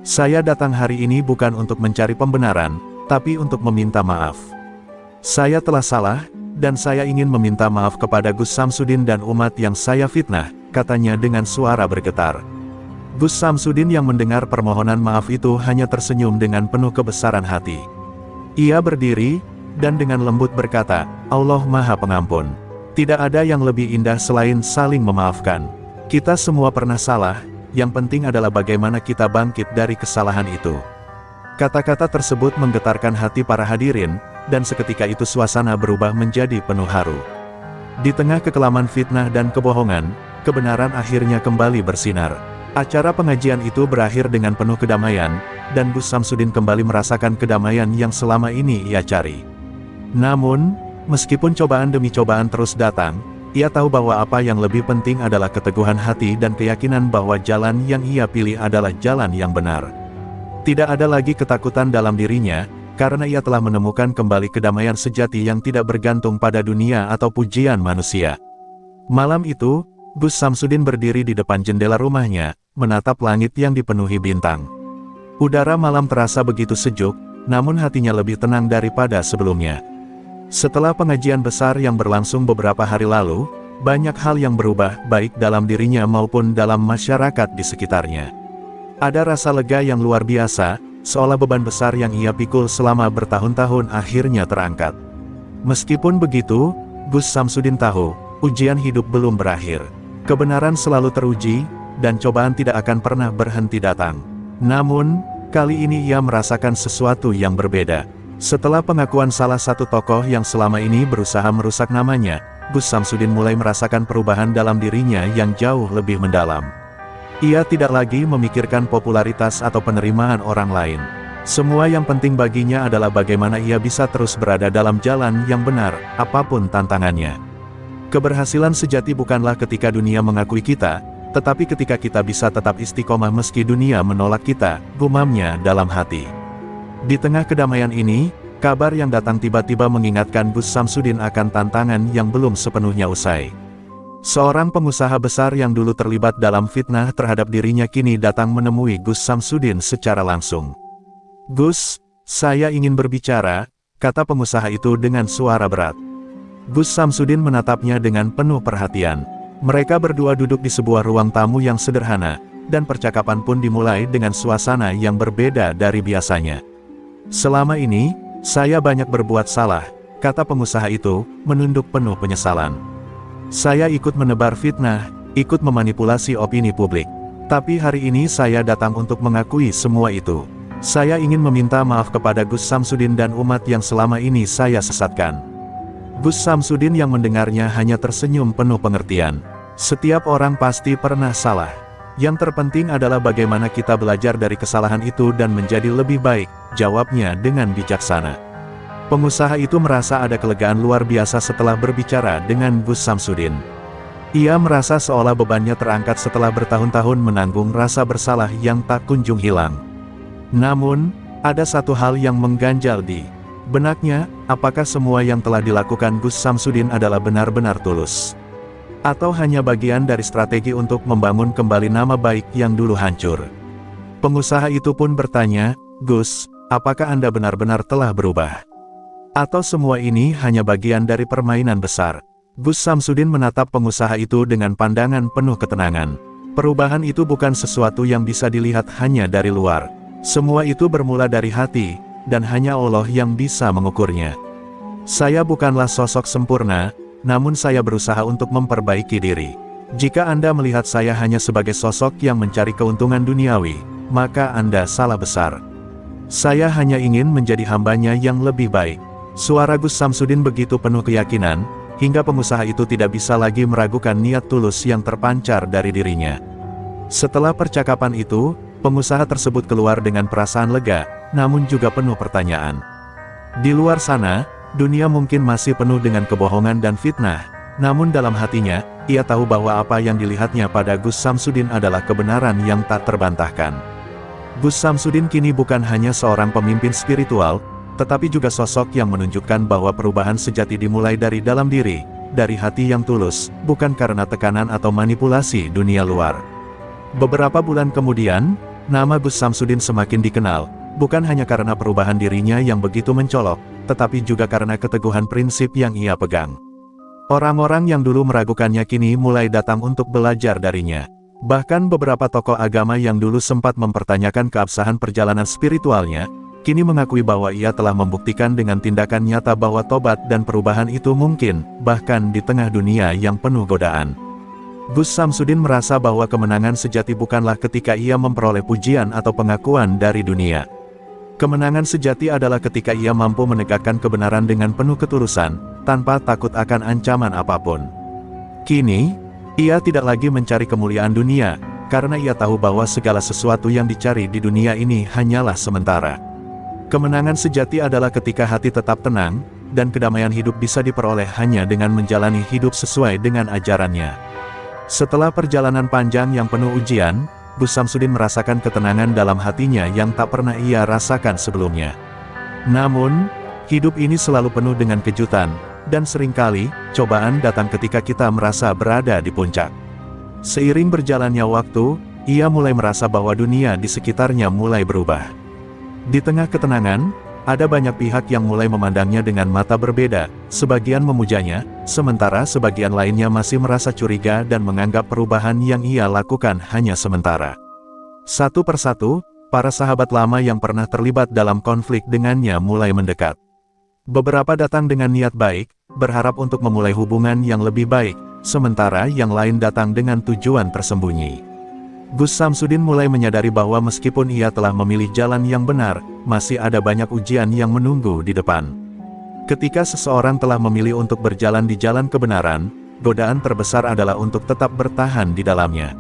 Saya datang hari ini bukan untuk mencari pembenaran, tapi untuk meminta maaf. Saya telah salah, dan saya ingin meminta maaf kepada Gus Samsudin dan umat yang saya fitnah, katanya dengan suara bergetar. Gus Samsudin yang mendengar permohonan maaf itu hanya tersenyum dengan penuh kebesaran hati. Ia berdiri, dan dengan lembut berkata, Allah Maha Pengampun. Tidak ada yang lebih indah selain saling memaafkan. Kita semua pernah salah, yang penting adalah bagaimana kita bangkit dari kesalahan itu. Kata-kata tersebut menggetarkan hati para hadirin, dan seketika itu suasana berubah menjadi penuh haru. Di tengah kekelaman fitnah dan kebohongan, kebenaran akhirnya kembali bersinar. Acara pengajian itu berakhir dengan penuh kedamaian, dan Gus Samsudin kembali merasakan kedamaian yang selama ini ia cari. Namun, meskipun cobaan demi cobaan terus datang, ia tahu bahwa apa yang lebih penting adalah keteguhan hati dan keyakinan bahwa jalan yang ia pilih adalah jalan yang benar. Tidak ada lagi ketakutan dalam dirinya, karena ia telah menemukan kembali kedamaian sejati yang tidak bergantung pada dunia atau pujian manusia. Malam itu, Gus Samsudin berdiri di depan jendela rumahnya, menatap langit yang dipenuhi bintang. Udara malam terasa begitu sejuk, namun hatinya lebih tenang daripada sebelumnya. Setelah pengajian besar yang berlangsung beberapa hari lalu, banyak hal yang berubah baik dalam dirinya maupun dalam masyarakat di sekitarnya. Ada rasa lega yang luar biasa, seolah beban besar yang ia pikul selama bertahun-tahun akhirnya terangkat. Meskipun begitu, Gus Samsudin tahu, ujian hidup belum berakhir. Kebenaran selalu teruji, dan cobaan tidak akan pernah berhenti datang. Namun, kali ini ia merasakan sesuatu yang berbeda. Setelah pengakuan salah satu tokoh yang selama ini berusaha merusak namanya, Gus Samsudin mulai merasakan perubahan dalam dirinya yang jauh lebih mendalam. Ia tidak lagi memikirkan popularitas atau penerimaan orang lain. Semua yang penting baginya adalah bagaimana ia bisa terus berada dalam jalan yang benar, apapun tantangannya. Keberhasilan sejati bukanlah ketika dunia mengakui kita, tetapi ketika kita bisa tetap istiqomah meski dunia menolak kita, gumamnya dalam hati. Di tengah kedamaian ini, kabar yang datang tiba-tiba mengingatkan Gus Samsudin akan tantangan yang belum sepenuhnya usai. Seorang pengusaha besar yang dulu terlibat dalam fitnah terhadap dirinya kini datang menemui Gus Samsudin secara langsung. Gus, saya ingin berbicara, kata pengusaha itu dengan suara berat. Gus Samsudin menatapnya dengan penuh perhatian. Mereka berdua duduk di sebuah ruang tamu yang sederhana, dan percakapan pun dimulai dengan suasana yang berbeda dari biasanya. Selama ini, saya banyak berbuat salah, kata pengusaha itu, menunduk penuh penyesalan. Saya ikut menebar fitnah, ikut memanipulasi opini publik. Tapi hari ini saya datang untuk mengakui semua itu. Saya ingin meminta maaf kepada Gus Samsudin dan umat yang selama ini saya sesatkan. Gus Samsudin yang mendengarnya hanya tersenyum penuh pengertian. Setiap orang pasti pernah salah. Yang terpenting adalah bagaimana kita belajar dari kesalahan itu dan menjadi lebih baik, jawabnya dengan bijaksana. Pengusaha itu merasa ada kelegaan luar biasa setelah berbicara dengan Gus Samsudin. Ia merasa seolah bebannya terangkat setelah bertahun-tahun menanggung rasa bersalah yang tak kunjung hilang. Namun, ada satu hal yang mengganjal di benaknya, apakah semua yang telah dilakukan Gus Samsudin adalah benar-benar tulus? Atau hanya bagian dari strategi untuk membangun kembali nama baik yang dulu hancur? Pengusaha itu pun bertanya, Gus, apakah Anda benar-benar telah berubah? Atau semua ini hanya bagian dari permainan besar? Gus Samsudin menatap pengusaha itu dengan pandangan penuh ketenangan. Perubahan itu bukan sesuatu yang bisa dilihat hanya dari luar. Semua itu bermula dari hati, dan hanya Allah yang bisa mengukurnya. Saya bukanlah sosok sempurna, namun saya berusaha untuk memperbaiki diri. Jika Anda melihat saya hanya sebagai sosok yang mencari keuntungan duniawi, maka Anda salah besar. Saya hanya ingin menjadi hambanya yang lebih baik. Suara Gus Samsudin begitu penuh keyakinan, hingga pengusaha itu tidak bisa lagi meragukan niat tulus yang terpancar dari dirinya. Setelah percakapan itu, pengusaha tersebut keluar dengan perasaan lega, namun juga penuh pertanyaan. Di luar sana, dunia mungkin masih penuh dengan kebohongan dan fitnah, namun dalam hatinya, ia tahu bahwa apa yang dilihatnya pada Gus Samsudin adalah kebenaran yang tak terbantahkan. Gus Samsudin kini bukan hanya seorang pemimpin spiritual, tetapi juga sosok yang menunjukkan bahwa perubahan sejati dimulai dari dalam diri, dari hati yang tulus, bukan karena tekanan atau manipulasi dunia luar. Beberapa bulan kemudian, nama Gus Samsudin semakin dikenal, bukan hanya karena perubahan dirinya yang begitu mencolok, tetapi juga karena keteguhan prinsip yang ia pegang. Orang-orang yang dulu meragukannya kini mulai datang untuk belajar darinya. Bahkan beberapa tokoh agama yang dulu sempat mempertanyakan keabsahan perjalanan spiritualnya, kini mengakui bahwa ia telah membuktikan dengan tindakan nyata bahwa tobat dan perubahan itu mungkin, bahkan di tengah dunia yang penuh godaan. Gus Samsudin merasa bahwa kemenangan sejati bukanlah ketika ia memperoleh pujian atau pengakuan dari dunia. Kemenangan sejati adalah ketika ia mampu menegakkan kebenaran dengan penuh ketulusan, tanpa takut akan ancaman apapun. Kini, ia tidak lagi mencari kemuliaan dunia, karena ia tahu bahwa segala sesuatu yang dicari di dunia ini hanyalah sementara. Kemenangan sejati adalah ketika hati tetap tenang, dan kedamaian hidup bisa diperoleh hanya dengan menjalani hidup sesuai dengan ajarannya. Setelah perjalanan panjang yang penuh ujian, Gus Samsudin merasakan ketenangan dalam hatinya yang tak pernah ia rasakan sebelumnya. Namun, hidup ini selalu penuh dengan kejutan, dan seringkali, cobaan datang ketika kita merasa berada di puncak. Seiring berjalannya waktu, ia mulai merasa bahwa dunia di sekitarnya mulai berubah. Di tengah ketenangan, ada banyak pihak yang mulai memandangnya dengan mata berbeda, sebagian memujanya, sementara sebagian lainnya masih merasa curiga dan menganggap perubahan yang ia lakukan hanya sementara. Satu persatu, para sahabat lama yang pernah terlibat dalam konflik dengannya mulai mendekat. Beberapa datang dengan niat baik, berharap untuk memulai hubungan yang lebih baik, sementara yang lain datang dengan tujuan tersembunyi. Gus Samsudin mulai menyadari bahwa meskipun ia telah memilih jalan yang benar, masih ada banyak ujian yang menunggu di depan. Ketika seseorang telah memilih untuk berjalan di jalan kebenaran, godaan terbesar adalah untuk tetap bertahan di dalamnya.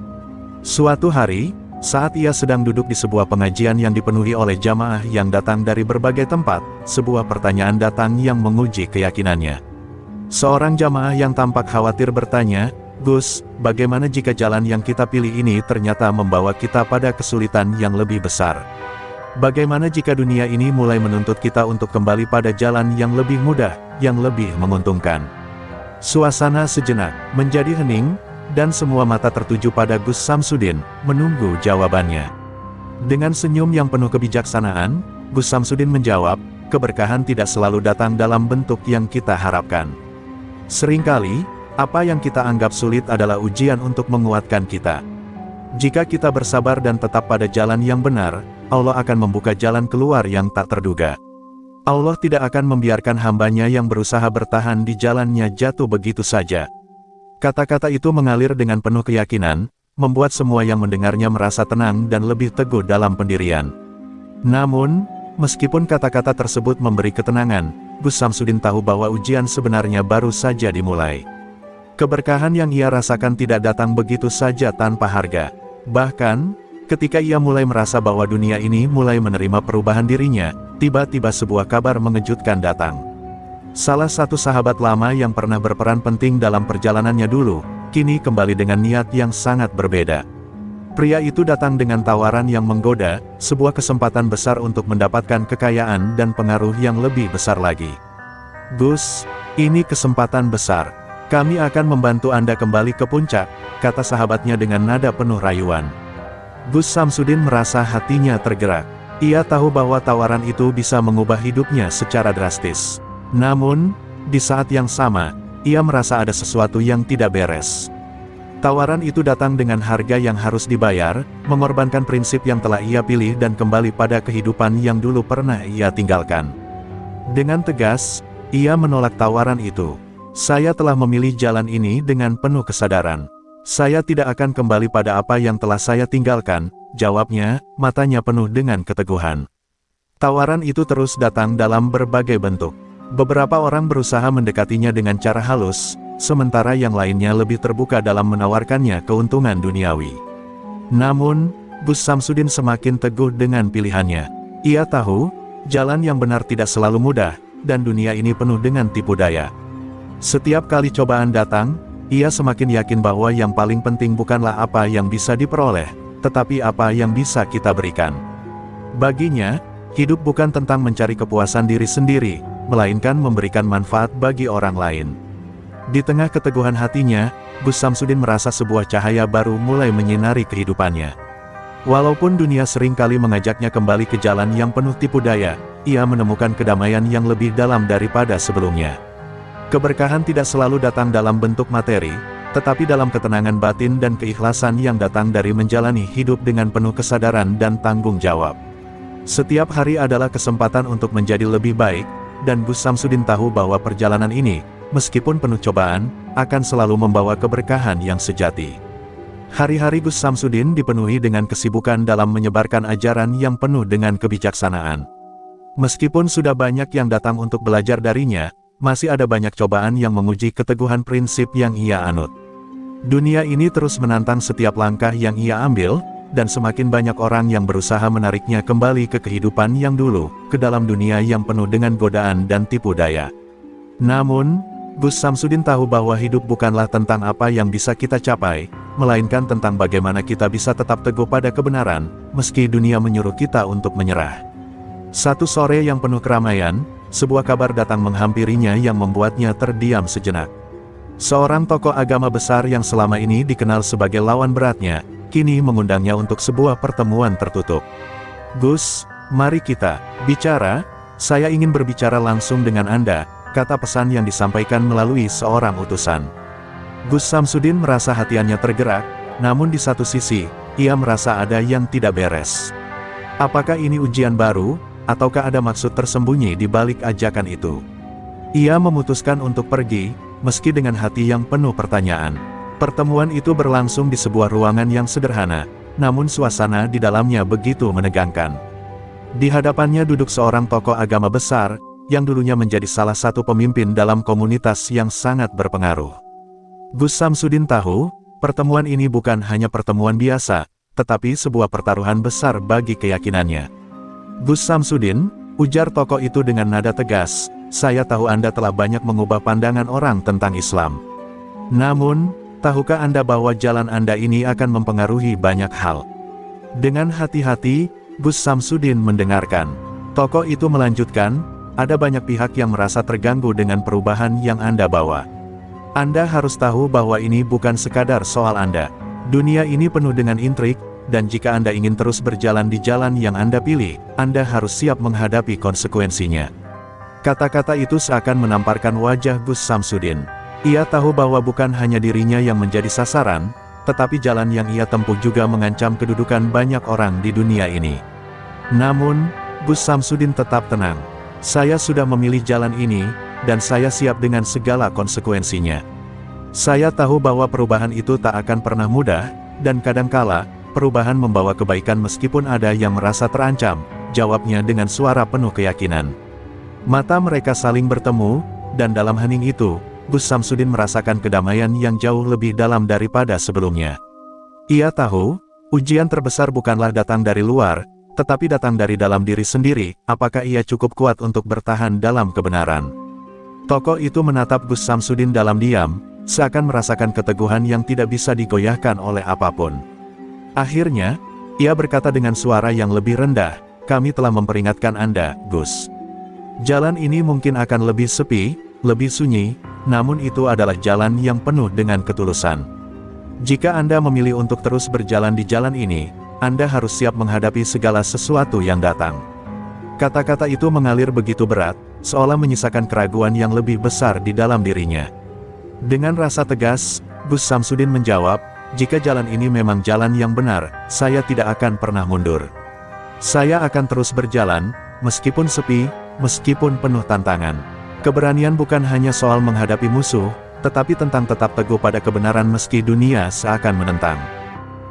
Suatu hari, saat ia sedang duduk di sebuah pengajian yang dipenuhi oleh jamaah yang datang dari berbagai tempat, sebuah pertanyaan datang yang menguji keyakinannya. Seorang jamaah yang tampak khawatir bertanya, "Gus, bagaimana jika jalan yang kita pilih ini ternyata membawa kita pada kesulitan yang lebih besar? Bagaimana jika dunia ini mulai menuntut kita untuk kembali pada jalan yang lebih mudah, yang lebih menguntungkan?" Suasana sejenak menjadi hening, dan semua mata tertuju pada Gus Samsudin, menunggu jawabannya. Dengan senyum yang penuh kebijaksanaan, Gus Samsudin menjawab, "Keberkahan tidak selalu datang dalam bentuk yang kita harapkan. Seringkali, apa yang kita anggap sulit adalah ujian untuk menguatkan kita. Jika kita bersabar dan tetap pada jalan yang benar, Allah akan membuka jalan keluar yang tak terduga. Allah tidak akan membiarkan hambanya yang berusaha bertahan di jalannya jatuh begitu saja." Kata-kata itu mengalir dengan penuh keyakinan, membuat semua yang mendengarnya merasa tenang dan lebih teguh dalam pendirian. Namun, meskipun kata-kata tersebut memberi ketenangan, Gus Samsudin tahu bahwa ujian sebenarnya baru saja dimulai. Keberkahan yang ia rasakan tidak datang begitu saja tanpa harga. Bahkan, ketika ia mulai merasa bahwa dunia ini mulai menerima perubahan dirinya, tiba-tiba sebuah kabar mengejutkan datang. Salah satu sahabat lama yang pernah berperan penting dalam perjalanannya dulu, kini kembali dengan niat yang sangat berbeda. Pria itu datang dengan tawaran yang menggoda, sebuah kesempatan besar untuk mendapatkan kekayaan dan pengaruh yang lebih besar lagi. "Gus, ini kesempatan besar. Kami akan membantu Anda kembali ke puncak," kata sahabatnya dengan nada penuh rayuan. Gus Samsudin merasa hatinya tergerak. Ia tahu bahwa tawaran itu bisa mengubah hidupnya secara drastis. Namun, di saat yang sama, ia merasa ada sesuatu yang tidak beres. Tawaran itu datang dengan harga yang harus dibayar, mengorbankan prinsip yang telah ia pilih dan kembali pada kehidupan yang dulu pernah ia tinggalkan. Dengan tegas, ia menolak tawaran itu. "Saya telah memilih jalan ini dengan penuh kesadaran. Saya tidak akan kembali pada apa yang telah saya tinggalkan," jawabnya, matanya penuh dengan keteguhan. Tawaran itu terus datang dalam berbagai bentuk. Beberapa orang berusaha mendekatinya dengan cara halus, sementara yang lainnya lebih terbuka dalam menawarkannya keuntungan duniawi. Namun, Gus Samsudin semakin teguh dengan pilihannya. Ia tahu, jalan yang benar tidak selalu mudah, dan dunia ini penuh dengan tipu daya. Setiap kali cobaan datang, ia semakin yakin bahwa yang paling penting bukanlah apa yang bisa diperoleh, tetapi apa yang bisa kita berikan. Baginya, hidup bukan tentang mencari kepuasan diri sendiri, melainkan memberikan manfaat bagi orang lain. Di tengah keteguhan hatinya, Gus Samsudin merasa sebuah cahaya baru mulai menyinari kehidupannya. Walaupun dunia seringkali mengajaknya kembali ke jalan yang penuh tipu daya, ia menemukan kedamaian yang lebih dalam daripada sebelumnya. Keberkahan tidak selalu datang dalam bentuk materi, tetapi dalam ketenangan batin dan keikhlasan yang datang dari menjalani hidup dengan penuh kesadaran dan tanggung jawab. Setiap hari adalah kesempatan untuk menjadi lebih baik, dan Gus Samsudin tahu bahwa perjalanan ini, meskipun penuh cobaan, akan selalu membawa keberkahan yang sejati. Hari-hari Gus Samsudin dipenuhi dengan kesibukan dalam menyebarkan ajaran yang penuh dengan kebijaksanaan. Meskipun sudah banyak yang datang untuk belajar darinya, masih ada banyak cobaan yang menguji keteguhan prinsip yang ia anut. Dunia ini terus menantang setiap langkah yang ia ambil, dan semakin banyak orang yang berusaha menariknya kembali ke kehidupan yang dulu, ke dalam dunia yang penuh dengan godaan dan tipu daya. Namun, Gus Samsudin tahu bahwa hidup bukanlah tentang apa yang bisa kita capai, melainkan tentang bagaimana kita bisa tetap teguh pada kebenaran, meski dunia menyuruh kita untuk menyerah. Satu sore yang penuh keramaian, sebuah kabar datang menghampirinya yang membuatnya terdiam sejenak. Seorang tokoh agama besar yang selama ini dikenal sebagai lawan beratnya, kini mengundangnya untuk sebuah pertemuan tertutup. "Gus, mari kita bicara, saya ingin berbicara langsung dengan Anda," kata pesan yang disampaikan melalui seorang utusan. Gus Samsudin merasa hatiannya tergerak, namun di satu sisi, ia merasa ada yang tidak beres. Apakah ini ujian baru, ataukah ada maksud tersembunyi di balik ajakan itu? Ia memutuskan untuk pergi, meski dengan hati yang penuh pertanyaan. Pertemuan itu berlangsung di sebuah ruangan yang sederhana, namun suasana di dalamnya begitu menegangkan. Di hadapannya duduk seorang tokoh agama besar, yang dulunya menjadi salah satu pemimpin dalam komunitas yang sangat berpengaruh. Gus Samsudin tahu, pertemuan ini bukan hanya pertemuan biasa, tetapi sebuah pertaruhan besar bagi keyakinannya. "Gus Samsudin," ujar tokoh itu dengan nada tegas, "saya tahu Anda telah banyak mengubah pandangan orang tentang Islam. Namun, tahukah Anda bahwa jalan Anda ini akan mempengaruhi banyak hal?" Dengan hati-hati, Gus Samsudin mendengarkan. Tokoh itu melanjutkan, "Ada banyak pihak yang merasa terganggu dengan perubahan yang Anda bawa. Anda harus tahu bahwa ini bukan sekadar soal Anda. Dunia ini penuh dengan intrik, dan jika Anda ingin terus berjalan di jalan yang Anda pilih, Anda harus siap menghadapi konsekuensinya." Kata-kata itu seakan menamparkan wajah Gus Samsudin. Ia tahu bahwa bukan hanya dirinya yang menjadi sasaran, tetapi jalan yang ia tempuh juga mengancam kedudukan banyak orang di dunia ini. Namun, Gus Samsudin tetap tenang. "Saya sudah memilih jalan ini, dan saya siap dengan segala konsekuensinya. Saya tahu bahwa perubahan itu tak akan pernah mudah, dan kadangkala, perubahan membawa kebaikan meskipun ada yang merasa terancam," jawabnya dengan suara penuh keyakinan. Mata mereka saling bertemu, dan dalam hening itu, Gus Samsudin merasakan kedamaian yang jauh lebih dalam daripada sebelumnya. Ia tahu, ujian terbesar bukanlah datang dari luar, tetapi datang dari dalam diri sendiri. Apakah ia cukup kuat untuk bertahan dalam kebenaran? Tokoh itu menatap Gus Samsudin dalam diam, seakan merasakan keteguhan yang tidak bisa digoyahkan oleh apapun. Akhirnya, ia berkata dengan suara yang lebih rendah, "Kami telah memperingatkan Anda, Gus. Jalan ini mungkin akan lebih sepi, lebih sunyi, namun itu adalah jalan yang penuh dengan ketulusan. Jika Anda memilih untuk terus berjalan di jalan ini, Anda harus siap menghadapi segala sesuatu yang datang." Kata-kata itu mengalir begitu berat, seolah menyisakan keraguan yang lebih besar di dalam dirinya. Dengan rasa tegas, Gus Samsudin menjawab, "Jika jalan ini memang jalan yang benar, saya tidak akan pernah mundur. Saya akan terus berjalan, meskipun sepi, meskipun penuh tantangan. Keberanian bukan hanya soal menghadapi musuh, tetapi tentang tetap teguh pada kebenaran meski dunia seakan menentang."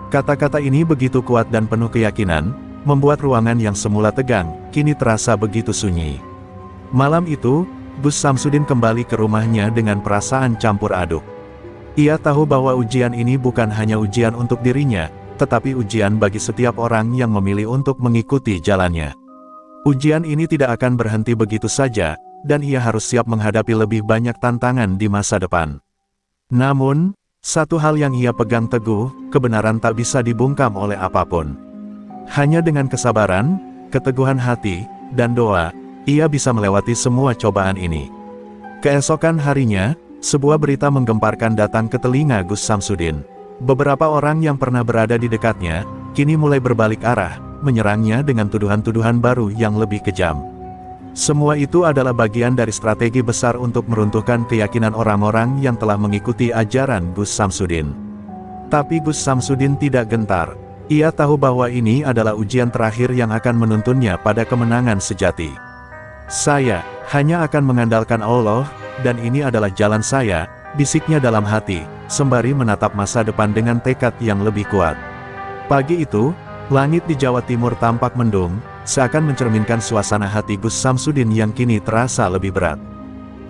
Kata-kata ini begitu kuat dan penuh keyakinan, membuat ruangan yang semula tegang, kini terasa begitu sunyi. Malam itu, Gus Samsudin kembali ke rumahnya dengan perasaan campur aduk. Ia tahu bahwa ujian ini bukan hanya ujian untuk dirinya, tetapi ujian bagi setiap orang yang memilih untuk mengikuti jalannya. Ujian ini tidak akan berhenti begitu saja, dan ia harus siap menghadapi lebih banyak tantangan di masa depan. Namun, satu hal yang ia pegang teguh, kebenaran tak bisa dibungkam oleh apapun. Hanya dengan kesabaran, keteguhan hati, dan doa, ia bisa melewati semua cobaan ini. Keesokan harinya, sebuah berita menggemparkan datang ke telinga Gus Samsudin. Beberapa orang yang pernah berada di dekatnya, kini mulai berbalik arah, menyerangnya dengan tuduhan-tuduhan baru yang lebih kejam. Semua itu adalah bagian dari strategi besar untuk meruntuhkan keyakinan orang-orang yang telah mengikuti ajaran Gus Samsudin. Tapi Gus Samsudin tidak gentar. Ia tahu bahwa ini adalah ujian terakhir yang akan menuntunnya pada kemenangan sejati. Saya hanya akan mengandalkan Allah, dan ini adalah jalan saya, bisiknya dalam hati, sembari menatap masa depan dengan tekad yang lebih kuat. Pagi itu, langit di Jawa Timur tampak mendung, seakan mencerminkan suasana hati Gus Samsudin yang kini terasa lebih berat.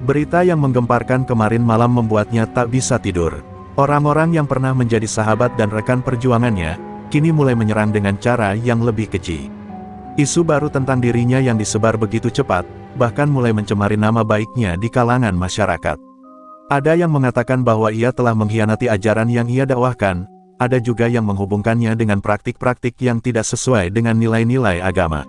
Berita yang menggemparkan kemarin malam membuatnya tak bisa tidur. Orang-orang yang pernah menjadi sahabat dan rekan perjuangannya, kini mulai menyerang dengan cara yang lebih keji. Isu baru tentang dirinya yang disebar begitu cepat, bahkan mulai mencemari nama baiknya di kalangan masyarakat. Ada yang mengatakan bahwa ia telah mengkhianati ajaran yang ia dakwahkan, ada juga yang menghubungkannya dengan praktik-praktik yang tidak sesuai dengan nilai-nilai agama.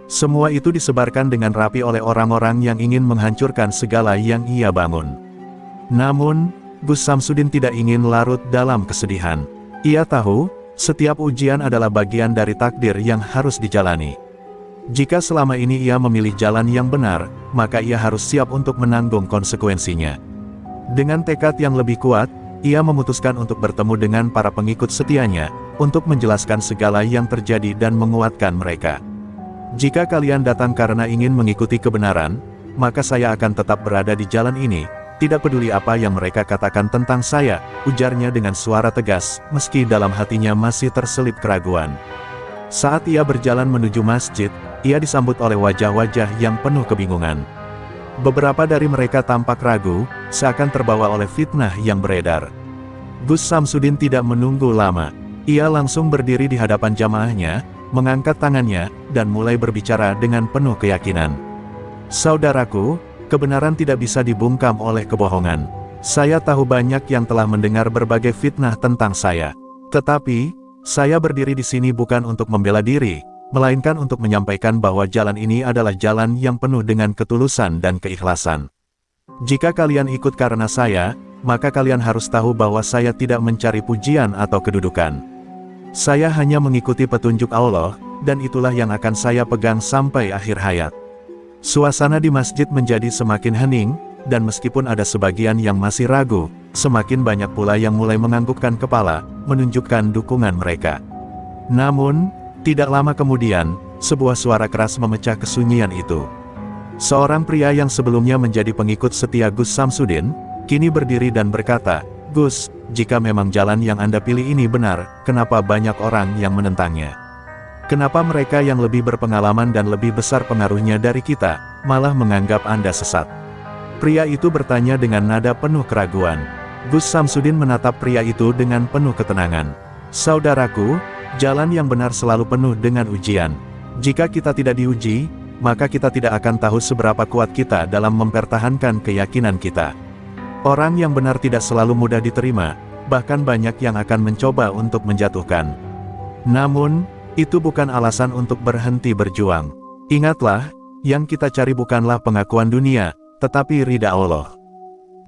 Semua itu disebarkan dengan rapi oleh orang-orang yang ingin menghancurkan segala yang ia bangun. Namun, Gus Samsudin tidak ingin larut dalam kesedihan. Ia tahu, setiap ujian adalah bagian dari takdir yang harus dijalani. Jika selama ini ia memilih jalan yang benar, maka ia harus siap untuk menanggung konsekuensinya. Dengan tekad yang lebih kuat, ia memutuskan untuk bertemu dengan para pengikut setianya, untuk menjelaskan segala yang terjadi dan menguatkan mereka. Jika kalian datang karena ingin mengikuti kebenaran, maka saya akan tetap berada di jalan ini, tidak peduli apa yang mereka katakan tentang saya, ujarnya dengan suara tegas, meski dalam hatinya masih terselip keraguan. Saat ia berjalan menuju masjid, ia disambut oleh wajah-wajah yang penuh kebingungan. Beberapa dari mereka tampak ragu, seakan terbawa oleh fitnah yang beredar. Gus Samsudin tidak menunggu lama. Ia langsung berdiri di hadapan jamaahnya, mengangkat tangannya, dan mulai berbicara dengan penuh keyakinan. Saudaraku, kebenaran tidak bisa dibungkam oleh kebohongan. Saya tahu banyak yang telah mendengar berbagai fitnah tentang saya. Tetapi, saya berdiri di sini bukan untuk membela diri, melainkan untuk menyampaikan bahwa jalan ini adalah jalan yang penuh dengan ketulusan dan keikhlasan. Jika kalian ikut karena saya, maka kalian harus tahu bahwa saya tidak mencari pujian atau kedudukan. Saya hanya mengikuti petunjuk Allah, dan itulah yang akan saya pegang sampai akhir hayat. Suasana di masjid menjadi semakin hening, dan meskipun ada sebagian yang masih ragu, semakin banyak pula yang mulai menganggukkan kepala, menunjukkan dukungan mereka. Namun, tidak lama kemudian, sebuah suara keras memecah kesunyian itu. Seorang pria yang sebelumnya menjadi pengikut setia Gus Samsudin, kini berdiri dan berkata, "Gus, jika memang jalan yang Anda pilih ini benar, kenapa banyak orang yang menentangnya? Kenapa mereka yang lebih berpengalaman dan lebih besar pengaruhnya dari kita, malah menganggap Anda sesat?" Pria itu bertanya dengan nada penuh keraguan. Gus Samsudin menatap pria itu dengan penuh ketenangan. "Saudaraku, jalan yang benar selalu penuh dengan ujian. Jika kita tidak diuji, maka kita tidak akan tahu seberapa kuat kita dalam mempertahankan keyakinan kita. Orang yang benar tidak selalu mudah diterima, bahkan banyak yang akan mencoba untuk menjatuhkan. Namun, itu bukan alasan untuk berhenti berjuang. Ingatlah, yang kita cari bukanlah pengakuan dunia, tetapi ridha Allah.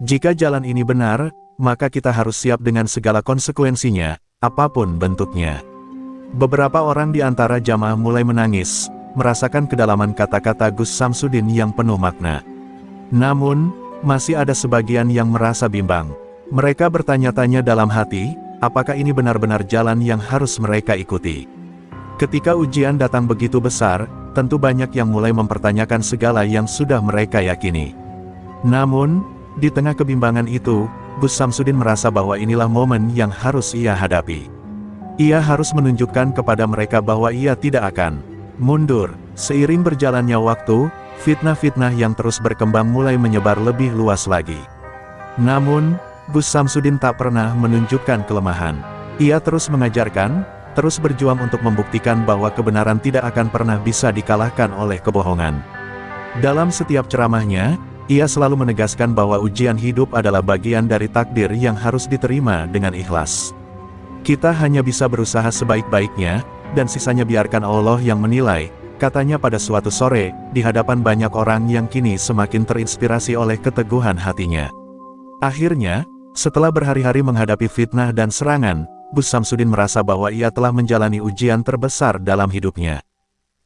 Jika jalan ini benar, maka kita harus siap dengan segala konsekuensinya, apapun bentuknya." Beberapa orang di antara jamaah mulai menangis, merasakan kedalaman kata-kata Gus Samsudin yang penuh makna. Namun, masih ada sebagian yang merasa bimbang. Mereka bertanya-tanya dalam hati, apakah ini benar-benar jalan yang harus mereka ikuti? Ketika ujian datang begitu besar, tentu banyak yang mulai mempertanyakan segala yang sudah mereka yakini. Namun, di tengah kebimbangan itu, Gus Samsudin merasa bahwa inilah momen yang harus ia hadapi. Ia harus menunjukkan kepada mereka bahwa ia tidak akan mundur. Seiring berjalannya waktu, Fitnah-fitnah yang terus berkembang mulai menyebar lebih luas lagi. Namun, Gus Samsudin tak pernah menunjukkan kelemahan. Ia terus mengajarkan, terus berjuang untuk membuktikan bahwa kebenaran tidak akan pernah bisa dikalahkan oleh kebohongan. Dalam setiap ceramahnya, ia selalu menegaskan bahwa ujian hidup adalah bagian dari takdir yang harus diterima dengan ikhlas. Kita hanya bisa berusaha sebaik-baiknya, dan sisanya biarkan Allah yang menilai, katanya pada suatu sore, di hadapan banyak orang yang kini semakin terinspirasi oleh keteguhan hatinya. Akhirnya, setelah berhari-hari menghadapi fitnah dan serangan, Gus Samsudin merasa bahwa ia telah menjalani ujian terbesar dalam hidupnya.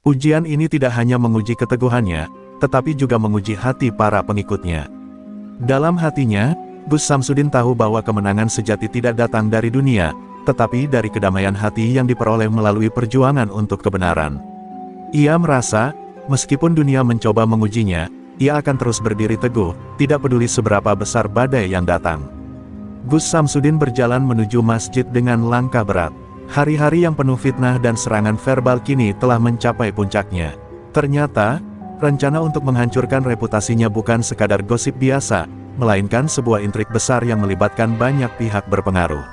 Ujian ini tidak hanya menguji keteguhannya, tetapi juga menguji hati para pengikutnya. Dalam hatinya, Gus Samsudin tahu bahwa kemenangan sejati tidak datang dari dunia, tetapi dari kedamaian hati yang diperoleh melalui perjuangan untuk kebenaran. Ia merasa, meskipun dunia mencoba mengujinya, ia akan terus berdiri teguh, tidak peduli seberapa besar badai yang datang. Gus Samsudin berjalan menuju masjid dengan langkah berat. Hari-hari yang penuh fitnah dan serangan verbal kini telah mencapai puncaknya. Ternyata, rencana untuk menghancurkan reputasinya bukan sekadar gosip biasa, melainkan sebuah intrik besar yang melibatkan banyak pihak berpengaruh.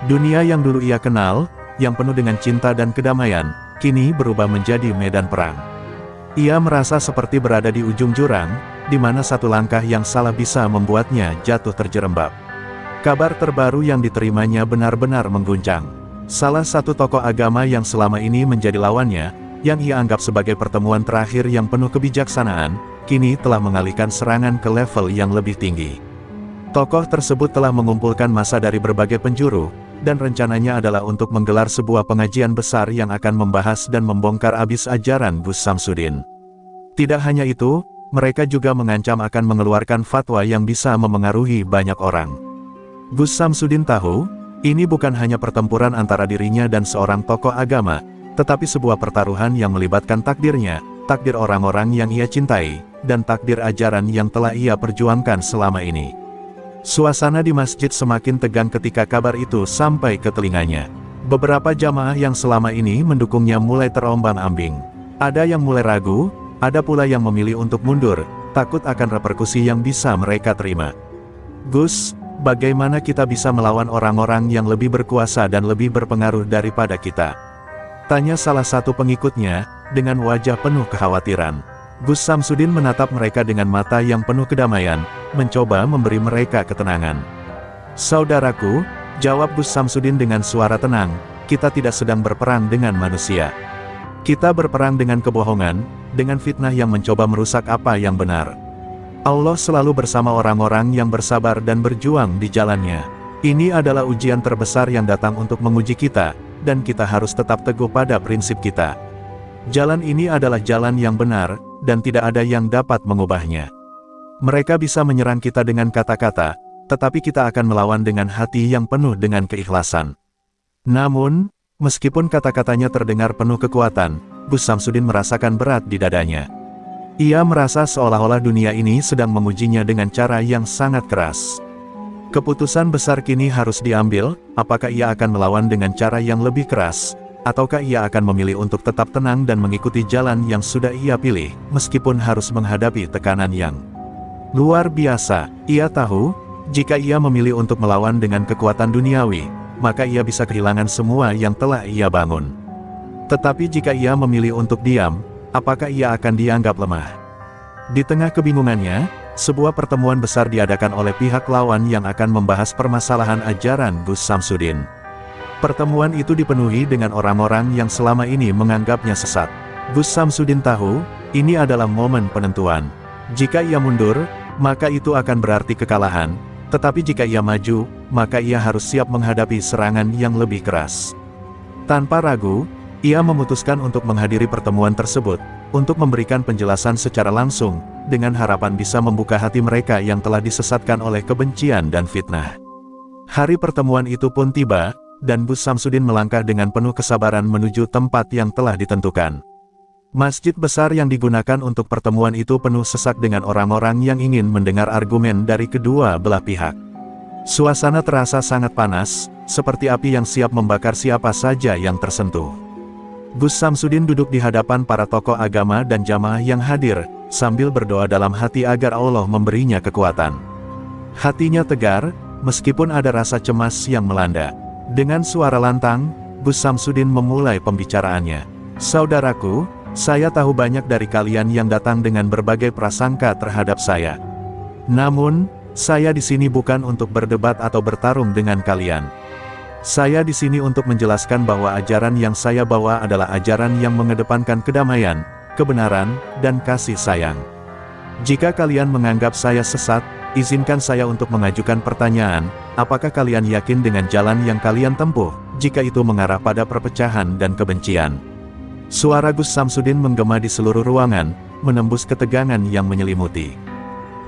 Dunia yang dulu ia kenal, yang penuh dengan cinta dan kedamaian, kini berubah menjadi medan perang. Ia merasa seperti berada di ujung jurang, di mana satu langkah yang salah bisa membuatnya jatuh terjerembab. Kabar terbaru yang diterimanya benar-benar mengguncang. Salah satu tokoh agama yang selama ini menjadi lawannya, yang ia anggap sebagai pertemuan terakhir yang penuh kebijaksanaan, kini telah mengalihkan serangan ke level yang lebih tinggi. Tokoh tersebut telah mengumpulkan massa dari berbagai penjuru, dan rencananya adalah untuk menggelar sebuah pengajian besar yang akan membahas dan membongkar abis ajaran Gus Samsudin. Tidak hanya itu, mereka juga mengancam akan mengeluarkan fatwa yang bisa memengaruhi banyak orang. Gus Samsudin tahu, ini bukan hanya pertempuran antara dirinya dan seorang tokoh agama, tetapi sebuah pertaruhan yang melibatkan takdirnya, takdir orang-orang yang ia cintai, dan takdir ajaran yang telah ia perjuangkan selama ini. Suasana di masjid semakin tegang ketika kabar itu sampai ke telinganya. Beberapa jamaah yang selama ini mendukungnya mulai terombang-ambing. Ada yang mulai ragu, ada pula yang memilih untuk mundur, takut akan reperkusi yang bisa mereka terima. Gus, bagaimana kita bisa melawan orang-orang yang lebih berkuasa dan lebih berpengaruh daripada kita? Tanya salah satu pengikutnya, dengan wajah penuh kekhawatiran. Gus Samsudin menatap mereka dengan mata yang penuh kedamaian, mencoba memberi mereka ketenangan. Saudaraku, jawab Gus Samsudin dengan suara tenang, kita tidak sedang berperang dengan manusia. Kita berperang dengan kebohongan, dengan fitnah yang mencoba merusak apa yang benar. Allah selalu bersama orang-orang yang bersabar dan berjuang di jalannya. Ini adalah ujian terbesar yang datang untuk menguji kita, dan kita harus tetap teguh pada prinsip kita. Jalan ini adalah jalan yang benar, dan tidak ada yang dapat mengubahnya. Mereka bisa menyerang kita dengan kata-kata, tetapi kita akan melawan dengan hati yang penuh dengan keikhlasan. Namun, meskipun kata-katanya terdengar penuh kekuatan, Gus Samsudin merasakan berat di dadanya. Ia merasa seolah-olah dunia ini sedang mengujinya dengan cara yang sangat keras. Keputusan besar kini harus diambil, apakah ia akan melawan dengan cara yang lebih keras, ataukah ia akan memilih untuk tetap tenang dan mengikuti jalan yang sudah ia pilih, meskipun harus menghadapi tekanan yang luar biasa. Ia tahu, jika ia memilih untuk melawan dengan kekuatan duniawi, maka ia bisa kehilangan semua yang telah ia bangun. Tetapi jika ia memilih untuk diam, apakah ia akan dianggap lemah? Di tengah kebingungannya, sebuah pertemuan besar diadakan oleh pihak lawan yang akan membahas permasalahan ajaran Gus Samsudin. Pertemuan itu dipenuhi dengan orang-orang yang selama ini menganggapnya sesat. Gus Samsudin tahu, ini adalah momen penentuan. Jika ia mundur, maka itu akan berarti kekalahan, tetapi jika ia maju, maka ia harus siap menghadapi serangan yang lebih keras. Tanpa ragu, ia memutuskan untuk menghadiri pertemuan tersebut, untuk memberikan penjelasan secara langsung, dengan harapan bisa membuka hati mereka yang telah disesatkan oleh kebencian dan fitnah. Hari pertemuan itu pun tiba, dan Gus Samsudin melangkah dengan penuh kesabaran menuju tempat yang telah ditentukan. Masjid besar yang digunakan untuk pertemuan itu penuh sesak dengan orang-orang yang ingin mendengar argumen dari kedua belah pihak. Suasana terasa sangat panas, seperti api yang siap membakar siapa saja yang tersentuh. Gus Samsudin duduk di hadapan para tokoh agama dan jamaah yang hadir, sambil berdoa dalam hati agar Allah memberinya kekuatan. Hatinya tegar, meskipun ada rasa cemas yang melanda. Dengan suara lantang, Gus Samsudin memulai pembicaraannya. "Saudaraku, saya tahu banyak dari kalian yang datang dengan berbagai prasangka terhadap saya. Namun, saya di sini bukan untuk berdebat atau bertarung dengan kalian. Saya di sini untuk menjelaskan bahwa ajaran yang saya bawa adalah ajaran yang mengedepankan kedamaian, kebenaran, dan kasih sayang. Jika kalian menganggap saya sesat, izinkan saya untuk mengajukan pertanyaan, apakah kalian yakin dengan jalan yang kalian tempuh, jika itu mengarah pada perpecahan dan kebencian?" Suara Gus Samsudin menggema di seluruh ruangan, menembus ketegangan yang menyelimuti.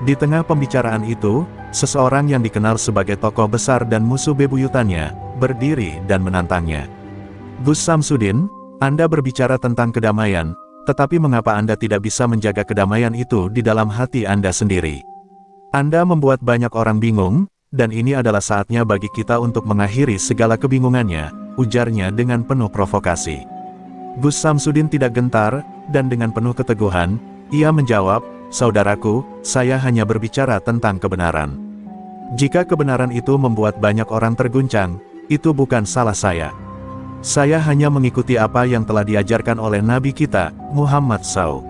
Di tengah pembicaraan itu, seseorang yang dikenal sebagai tokoh besar dan musuh bebuyutannya, berdiri dan menantangnya. "Gus Samsudin, Anda berbicara tentang kedamaian, tetapi mengapa Anda tidak bisa menjaga kedamaian itu di dalam hati Anda sendiri? Anda membuat banyak orang bingung, dan ini adalah saatnya bagi kita untuk mengakhiri segala kebingungannya," ujarnya dengan penuh provokasi. Gus Samsudin tidak gentar, dan dengan penuh keteguhan, ia menjawab, "Saudaraku, saya hanya berbicara tentang kebenaran. Jika kebenaran itu membuat banyak orang terguncang, itu bukan salah saya. Saya hanya mengikuti apa yang telah diajarkan oleh Nabi kita, Muhammad SAW.